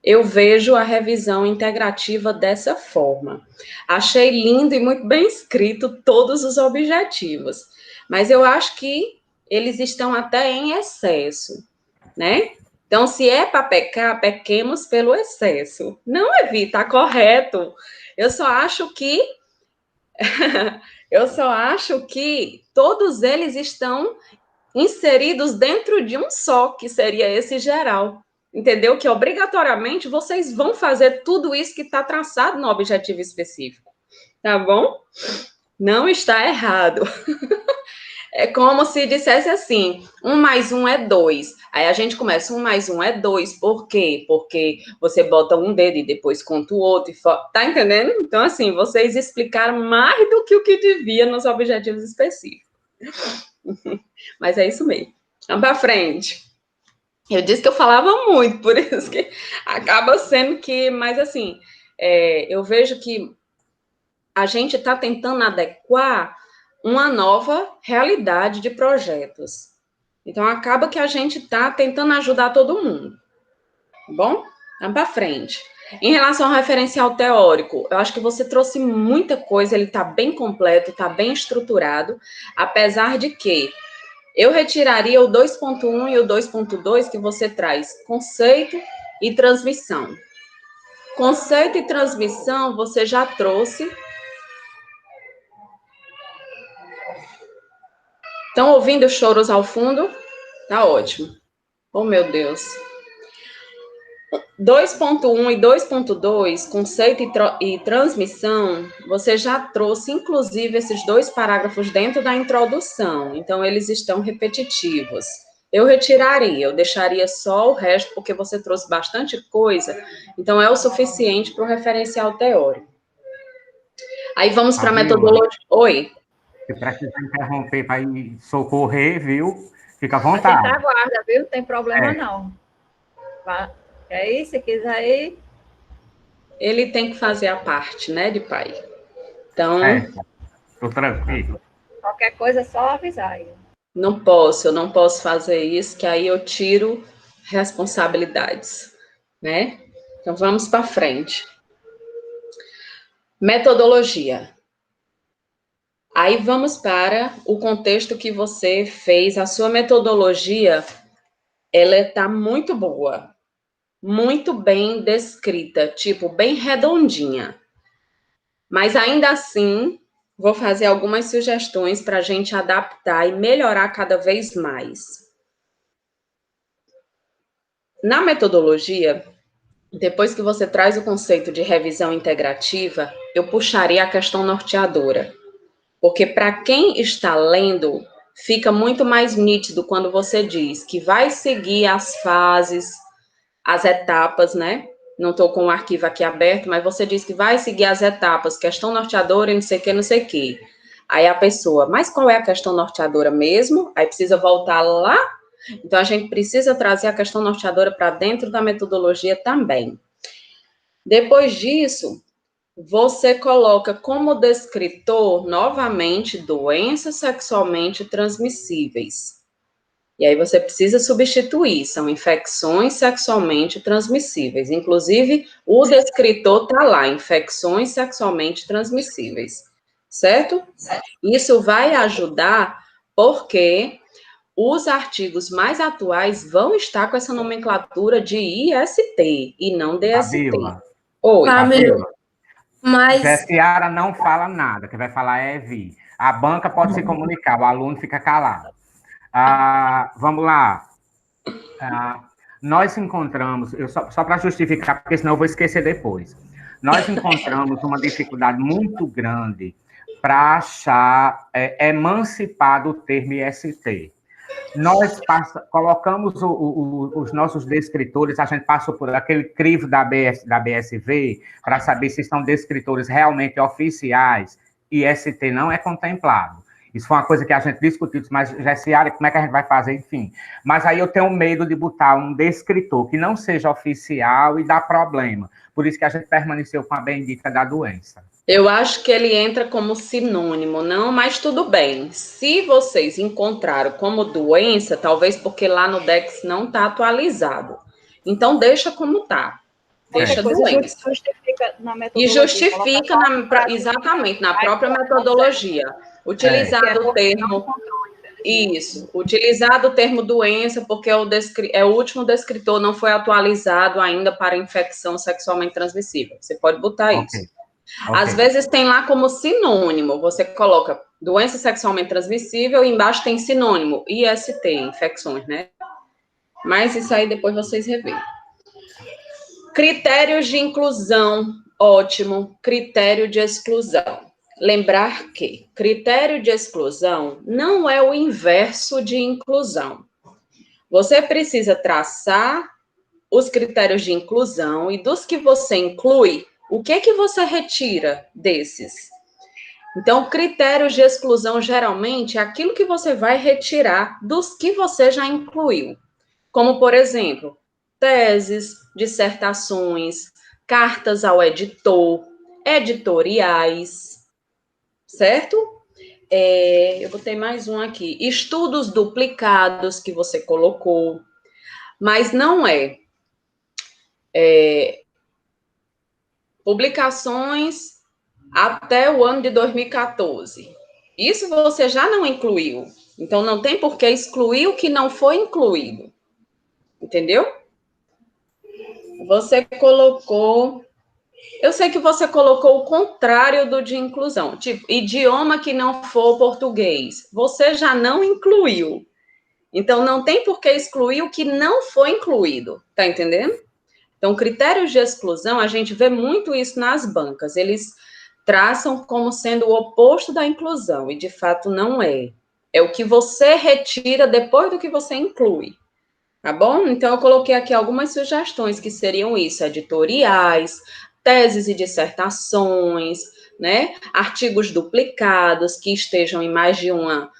Eu vejo a revisão integrativa dessa forma. Achei lindo e muito bem escrito todos os objetivos, mas eu acho que eles estão até em excesso, né? Então, se é para pecar, pequemos pelo excesso. Não, Evi, tá correto. Eu só acho que todos eles estão inseridos dentro de um só, que seria esse geral. Entendeu? Que obrigatoriamente vocês vão fazer tudo isso que está traçado no objetivo específico. Tá bom? Não está errado. É como se dissesse assim: 1 mais 1 é 2. Aí a gente começa, 1 mais 1 é 2. Por quê? Porque você bota um dedo e depois conta o outro. Tá entendendo? Então, assim, vocês explicaram mais do que o que devia nos objetivos específicos. Mas é isso mesmo. Vamos para frente. Eu disse que eu falava muito, por isso que acaba sendo que... Mas, assim, eu vejo que a gente está tentando adequar uma nova realidade de projetos. Então, acaba que a gente está tentando ajudar todo mundo. Tá bom? Vamos para frente. Em relação ao referencial teórico, eu acho que você trouxe muita coisa, ele está bem completo, está bem estruturado, apesar de que eu retiraria o 2.1 e o 2.2 que você traz, conceito e transmissão. Conceito e transmissão você já trouxe. Estão ouvindo choros ao fundo? Tá ótimo. Oh, meu Deus. 2.1 e 2.2, conceito e transmissão, você já trouxe, inclusive, esses 2 parágrafos dentro da introdução. Então, eles estão repetitivos. Eu retiraria, eu deixaria só o resto, porque você trouxe bastante coisa. Então, é o suficiente para o referencial teórico. Aí, vamos para a metodologia. Oi. Se precisar interromper para ir socorrer, viu? Fica à A gente vontade. aguarda, viu? Não tem problema, não. É isso? Se quiser ir... Ele tem que fazer a parte, né, de pai. Então... Estou tranquilo. Qualquer coisa é só avisar aí. Eu não posso fazer isso, que aí eu tiro responsabilidades, né? Então, vamos para frente. Metodologia. Aí vamos para o contexto que você fez. A sua metodologia, ela está muito boa, muito bem descrita, tipo, bem redondinha. Mas ainda assim, vou fazer algumas sugestões para a gente adaptar e melhorar cada vez mais. Na metodologia, depois que você traz o conceito de revisão integrativa, eu puxaria a questão norteadora. Porque para quem está lendo, fica muito mais nítido quando você diz que vai seguir as fases, as etapas, né? Não estou com o arquivo aqui aberto, mas você diz que vai seguir as etapas, questão norteadora e não sei o que, não sei o que. Aí a pessoa, mas qual é a questão norteadora mesmo? Aí precisa voltar lá. Então, a gente precisa trazer a questão norteadora para dentro da metodologia também. Depois disso, você coloca como descritor, novamente, doenças sexualmente transmissíveis. E aí você precisa substituir, são infecções sexualmente transmissíveis. Inclusive, o descritor está lá, infecções sexualmente transmissíveis, certo? Isso vai ajudar porque os artigos mais atuais vão estar com essa nomenclatura de IST e não DST. Fabíola, Oi. Fabíola, mas Jessiara não fala nada, quem vai falar é Evi. A banca pode se comunicar, o aluno fica calado. Vamos lá. Nós encontramos, só para justificar, porque senão eu vou esquecer depois. Nós encontramos uma dificuldade muito grande para achar emancipado o termo IST. Nós colocamos os nossos descritores, a gente passou por aquele crivo da BSV para saber se são descritores realmente oficiais, e IST não é contemplado. Isso foi uma coisa que a gente discutiu, mas Jessiara, como é que a gente vai fazer? Enfim. Mas aí eu tenho medo de botar um descritor que não seja oficial e dar problema. Por isso que a gente permaneceu com a bendita da doença. Eu acho que ele entra como sinônimo, não, mas tudo bem. Se vocês encontraram como doença, talvez porque lá no DEX não está atualizado. Então, deixa como está. Deixa doença. Justifica na E metodologia. justifica, exatamente, na própria metodologia. Utilizado o termo... Isso, utilizado o termo doença, porque é o último descritor, não foi atualizado ainda para infecção sexualmente transmissível. Você pode botar isso. Às vezes tem lá como sinônimo, você coloca doença sexualmente transmissível e embaixo tem sinônimo, IST, infecções, né? Mas isso aí depois vocês revêem. Critérios de inclusão, ótimo. Critério de exclusão. Lembrar que critério de exclusão não é o inverso de inclusão. Você precisa traçar os critérios de inclusão e dos que você inclui, o que você retira desses? Então, critérios de exclusão, geralmente, é aquilo que você vai retirar dos que você já incluiu. Como, por exemplo, teses, dissertações, cartas ao editor, editoriais, certo? Eu botei mais um aqui. Estudos duplicados que você colocou, mas não publicações até o ano de 2014. Isso você já não incluiu. Então, não tem por que excluir o que não foi incluído. Entendeu? Você colocou... Eu sei que você colocou o contrário do de inclusão. Tipo, idioma que não for português. Você já não incluiu. Então, não tem por que excluir o que não foi incluído. Tá entendendo? Então, critérios de exclusão, a gente vê muito isso nas bancas. Eles traçam como sendo o oposto da inclusão, e de fato não é. É o que você retira depois do que você inclui. Tá bom? Então, eu coloquei aqui algumas sugestões que seriam isso: editoriais, teses e dissertações, né? Artigos duplicados que estejam em mais de uma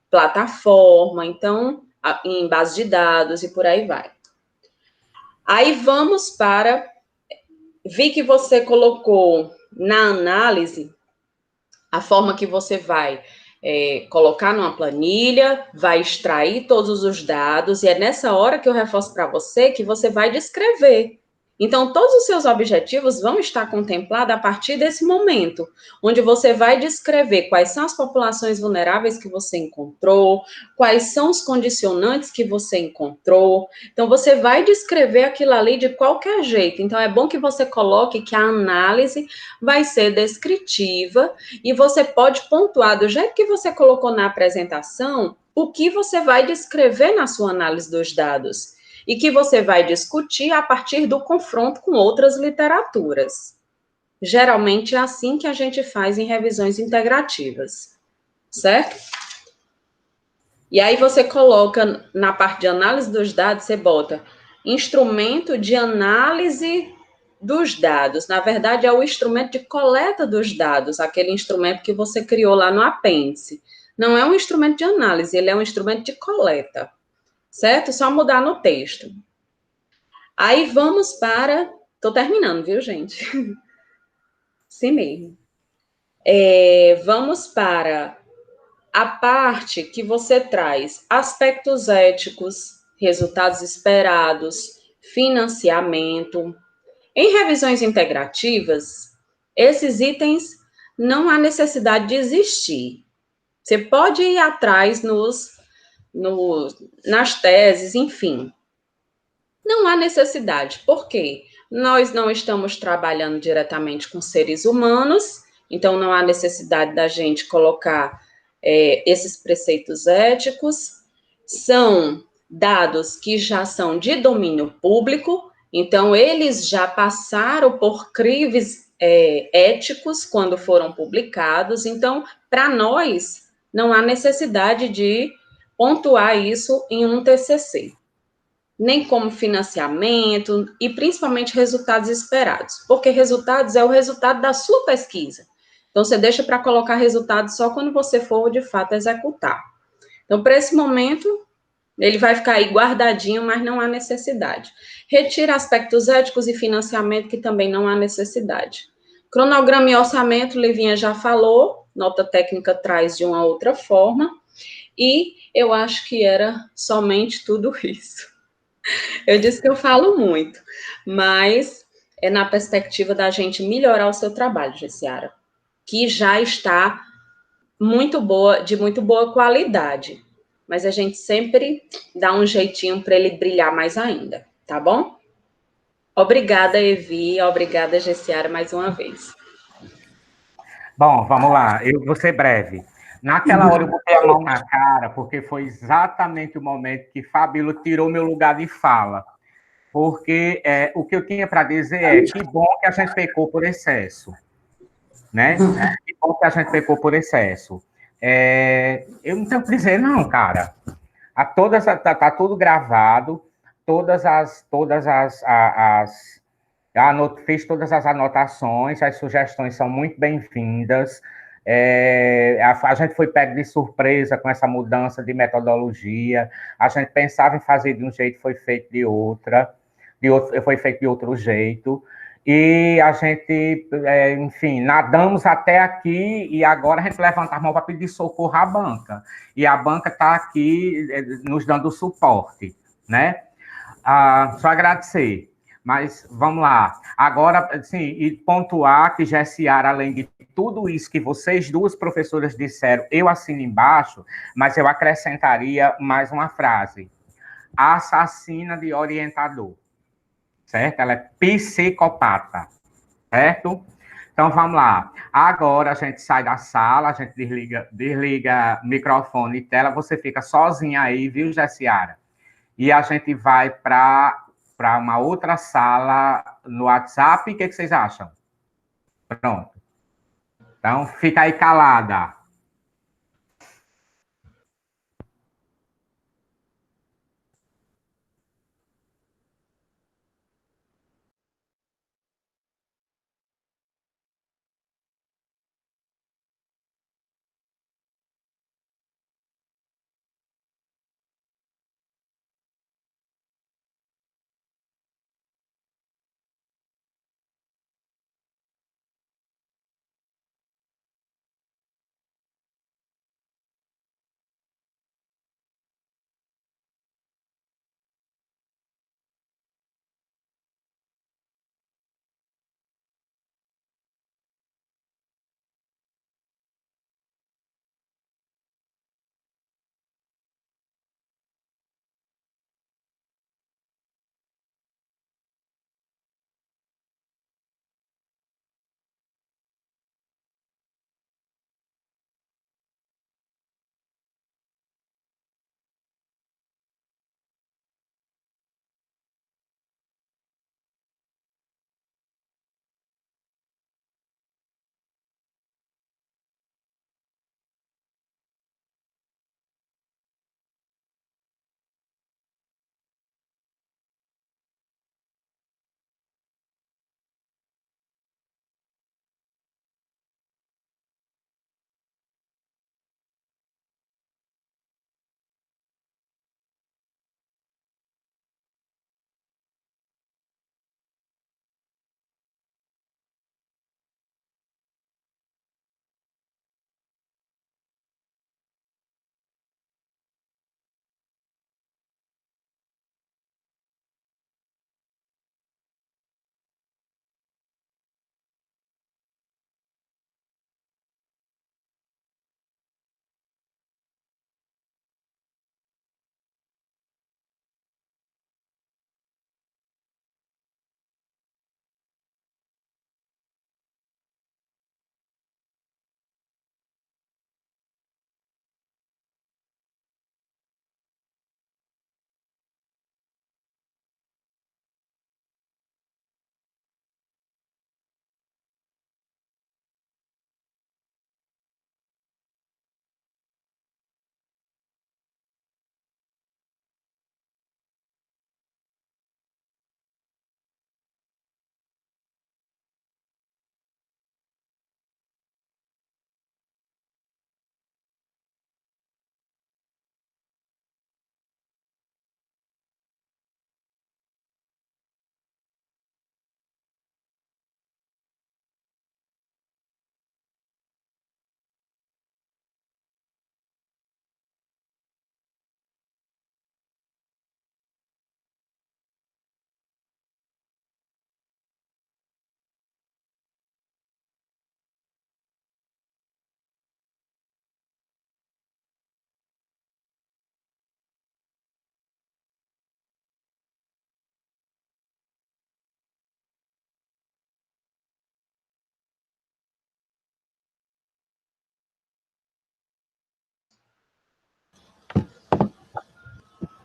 plataforma, então, em base de dados e por aí vai. Aí vamos para... Vi que você colocou na análise a forma que você vai colocar numa planilha, vai extrair todos os dados, e é nessa hora que eu reforço para você que você vai descrever. Então, todos os seus objetivos vão estar contemplados a partir desse momento, onde você vai descrever quais são as populações vulneráveis que você encontrou, quais são os condicionantes que você encontrou. Então, você vai descrever aquilo ali de qualquer jeito. Então, é bom que você coloque que a análise vai ser descritiva e você pode pontuar do jeito que você colocou na apresentação o que você vai descrever na sua análise dos dados e que você vai discutir a partir do confronto com outras literaturas. Geralmente é assim que a gente faz em revisões integrativas, certo? E aí você coloca na parte de análise dos dados, você bota instrumento de análise dos dados. Na verdade, é o instrumento de coleta dos dados, aquele instrumento que você criou lá no apêndice. Não é um instrumento de análise, ele é um instrumento de coleta, certo? Só mudar no texto. Aí vamos para... Estou terminando, viu, gente? Sim mesmo. Vamos para a parte que você traz aspectos éticos, resultados esperados, financiamento. Em revisões integrativas, esses itens não há necessidade de existir. Você pode ir atrás nas teses, enfim. Não há necessidade. Por quê? Nós não estamos trabalhando diretamente com seres humanos, então não há necessidade da gente colocar esses preceitos éticos. São dados que já são de domínio público, então eles já passaram por crives éticos quando foram publicados. Então, para nós, não há necessidade de pontuar isso em um TCC, nem como financiamento e principalmente resultados esperados, porque resultados é o resultado da sua pesquisa. Então, você deixa para colocar resultados só quando você for, de fato, executar. Então, para esse momento, ele vai ficar aí guardadinho, mas não há necessidade. Retira aspectos éticos e financiamento, que também não há necessidade. Cronograma e orçamento, Livinha já falou, nota técnica traz de uma outra forma, e eu acho que era somente tudo isso. Eu disse que eu falo muito, mas é na perspectiva da gente melhorar o seu trabalho, Gessiara, que já está muito boa, de muito boa qualidade. Mas a gente sempre dá um jeitinho para ele brilhar mais ainda, tá bom? Obrigada, Evi, obrigada, Gessiara, mais uma vez. Bom, vamos lá, eu vou ser breve. Naquela hora eu botei a mão na cara, porque foi exatamente o momento que Fabíola tirou meu lugar de fala. Porque o que eu tinha para dizer é que bom que a gente pecou por excesso, né? Que bom que a gente pecou por excesso. Eu não tenho o que dizer, não, cara. Tá tudo gravado, fiz todas as anotações, as sugestões são muito bem-vindas. A gente foi pego de surpresa com essa mudança de metodologia. A gente pensava em fazer de um jeito, foi feito foi feito de outro jeito. E a gente, enfim, nadamos até aqui e agora a gente levanta a mão para pedir socorro à banca. E a banca está aqui nos dando suporte, né? Só agradecer. Mas vamos lá. Agora, sim, e pontuar que Gessiara, além de tudo isso que vocês duas professoras disseram, eu assino embaixo, mas eu acrescentaria mais uma frase. Assassina de orientador. Certo? Ela é psicopata. Certo? Então, vamos lá. Agora a gente sai da sala, a gente desliga microfone e tela, você fica sozinha aí, viu, Gessiara? E a gente vai para uma outra sala no WhatsApp. O que vocês acham? Pronto. Então, fica aí calada.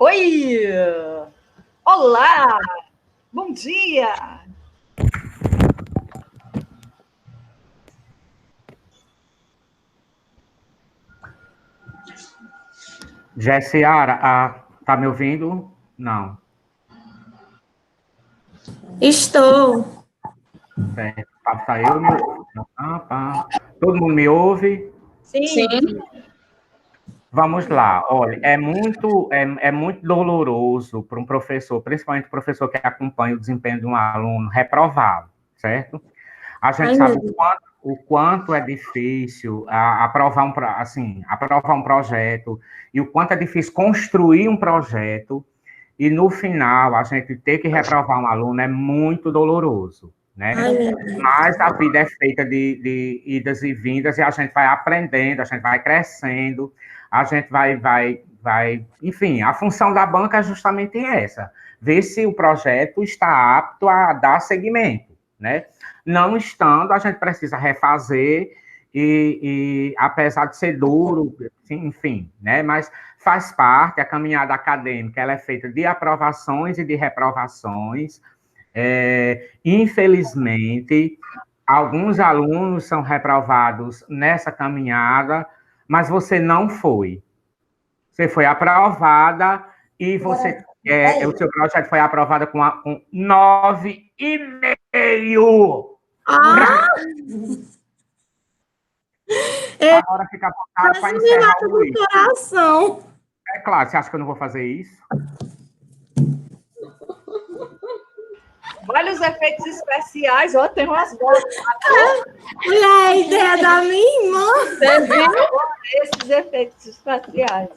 Oi! Olá! Bom dia! Jessiara, tá me ouvindo? Não. Estou. Certo. Tá eu me... Todo mundo me ouve? Sim. Sim. Vamos lá. Olha, é muito doloroso para um professor, principalmente o professor que acompanha o desempenho de um aluno, reprová-lo, certo? A gente sabe o quanto é difícil aprovar um projeto e o quanto é difícil construir um projeto e no final a gente ter que reprovar um aluno é muito doloroso, né? Mas a vida é feita de idas e vindas e a gente vai aprendendo, a gente vai crescendo, a gente vai, enfim, a função da banca é justamente essa, ver se o projeto está apto a dar seguimento, né? Não estando, a gente precisa refazer e apesar de ser duro, enfim, né? Mas faz parte, a caminhada acadêmica, ela é feita de aprovações e de reprovações. Infelizmente, alguns alunos são reprovados nessa caminhada, mas você não foi. Você foi aprovada e você o seu projeto foi aprovado com 9,5. Agora fica à vontade para encerrar o vídeo. Coração. É claro, você acha que eu não vou fazer isso? Olha os efeitos especiais, ó, tem umas bolas. Olha a ideia da minha irmã. Você viu? Esses efeitos especiais.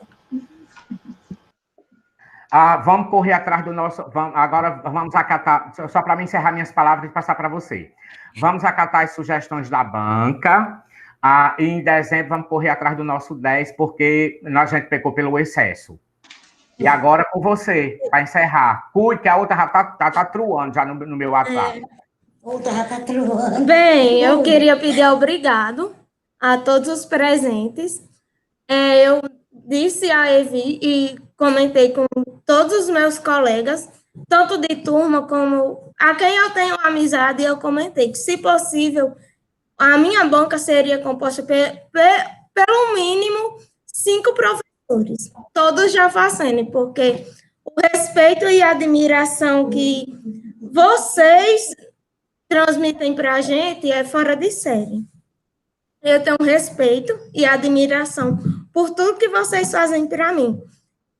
Vamos correr atrás do nosso... Agora vamos acatar... Só para me encerrar minhas palavras e passar para você. Vamos acatar as sugestões da banca. E em dezembro vamos correr atrás do nosso 10, porque a gente pecou pelo excesso. E agora com você, para encerrar. Cuide, que a outra já tá truando já no meu WhatsApp. Outra já tá truando. Bem, eu queria pedir obrigado a todos os presentes. Eu disse a Evi e comentei com todos os meus colegas, tanto de turma como a quem eu tenho amizade, eu comentei que, se possível, a minha banca seria composta pelo mínimo 5 professores, todos já fazendo, porque o respeito e a admiração que vocês transmitem para a gente é fora de série. Eu tenho respeito e admiração por tudo que vocês fazem para mim.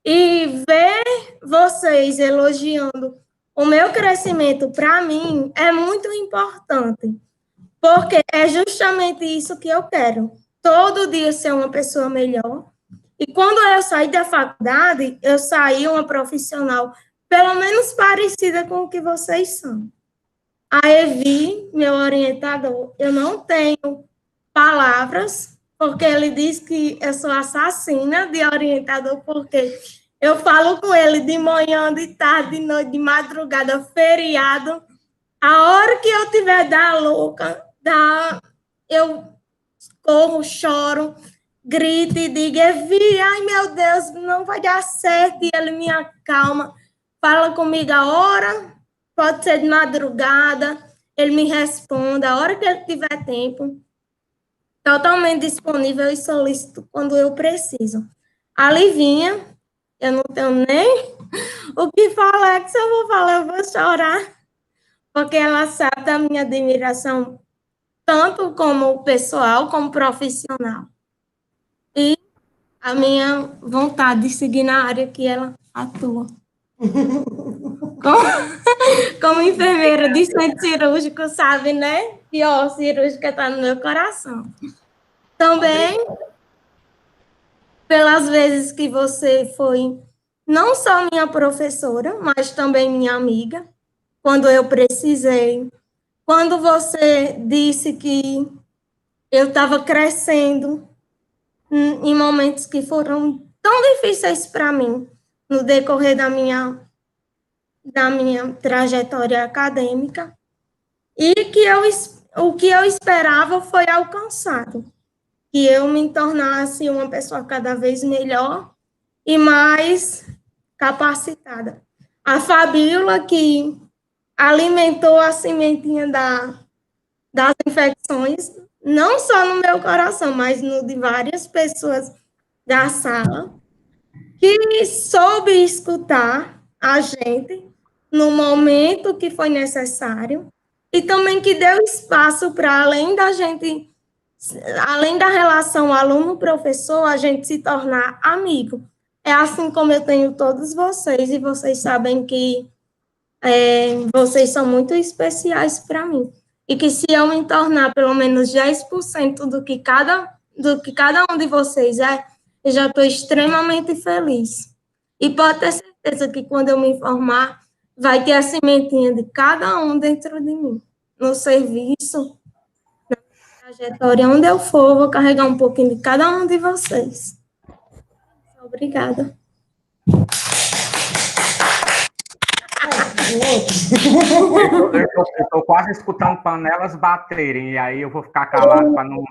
E ver vocês elogiando o meu crescimento, para mim, é muito importante, porque é justamente isso que eu quero. Todo dia ser uma pessoa melhor. E quando eu saí da faculdade, eu saí uma profissional, pelo menos parecida com o que vocês são. A Evi, meu orientador, eu não tenho palavras, porque ele diz que eu sou assassina de orientador, porque eu falo com ele de manhã, de tarde, de noite, de madrugada, feriado. A hora que eu tiver da louca, eu corro, choro, grito e digo, Evi, ai meu Deus, não vai dar certo. E ele me acalma, fala comigo a hora, pode ser de madrugada, ele me responde a hora que ele tiver tempo. Totalmente disponível e solícito quando eu preciso. A Livinha, eu não tenho nem o que falar, que se eu vou falar, eu vou chorar, porque ela sabe da minha admiração, tanto como pessoal, como profissional. E a minha vontade de seguir na área que ela atua. Como enfermeira de centro cirúrgico, sabe, né? Pior cirúrgica está no meu coração. Também, pelas vezes que você foi não só minha professora, mas também minha amiga, quando eu precisei, quando você disse que eu estava crescendo em momentos que foram tão difíceis para mim, no decorrer da minha trajetória acadêmica, e que o que eu esperava foi alcançado. Que eu me tornasse uma pessoa cada vez melhor e mais capacitada. A Fabíola, que alimentou a sementinha das infecções, não só no meu coração, mas no de várias pessoas da sala, que soube escutar a gente no momento que foi necessário e também que deu espaço para, além da gente, além da relação aluno-professor, a gente se tornar amigo. É assim como eu tenho todos vocês, e vocês sabem que vocês são muito especiais para mim. E que se eu me tornar pelo menos 10% do que cada um de vocês eu já estou extremamente feliz. E pode ter certeza que quando eu me formar, vai ter a sementinha de cada um dentro de mim. No serviço, na trajetória, onde eu for, eu vou carregar um pouquinho de cada um de vocês. Obrigada. Eu estou quase escutando panelas baterem, e aí eu vou ficar calado para não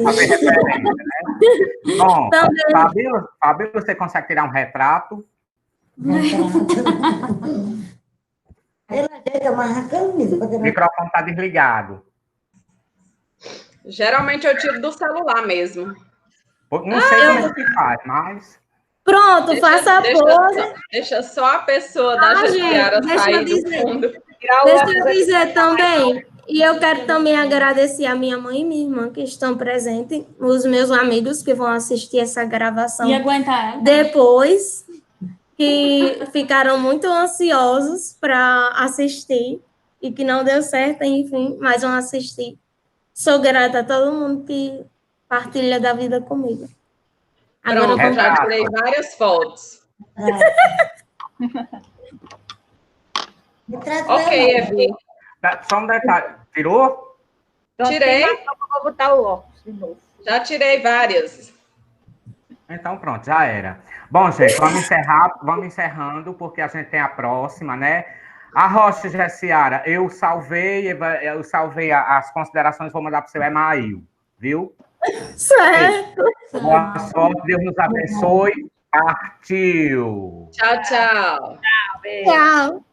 fazer referência, né? Bom, Fabíola, você consegue tirar um retrato? O microfone está desligado. Geralmente eu tiro do celular mesmo. Não sei como é que faz, mas... Pronto, faça a pose. Deixa só a pessoa da Jaciara sair do fundo. Deixa eu dizer também, e eu quero também agradecer a minha mãe e minha irmã que estão presentes, os meus amigos que vão assistir essa gravação depois, que ficaram muito ansiosos para assistir e que não deu certo, enfim, mas vão assistir. Sou grata a todo mundo que partilha da vida comigo. Agora eu já tirei várias fotos. Ok, Evi. Só um detalhe. Tirou? Tirei. Vou botar o óculos de novo. Já tirei várias. Então, pronto, já era. Bom, gente, vamos encerrando, porque a gente tem a próxima, né? A Rocha Jaciara, eu salvei as considerações, vou mandar para o seu Email, viu? Certo. Boa sorte, Deus nos abençoe. Partiu. Tchau, tchau. Tchau.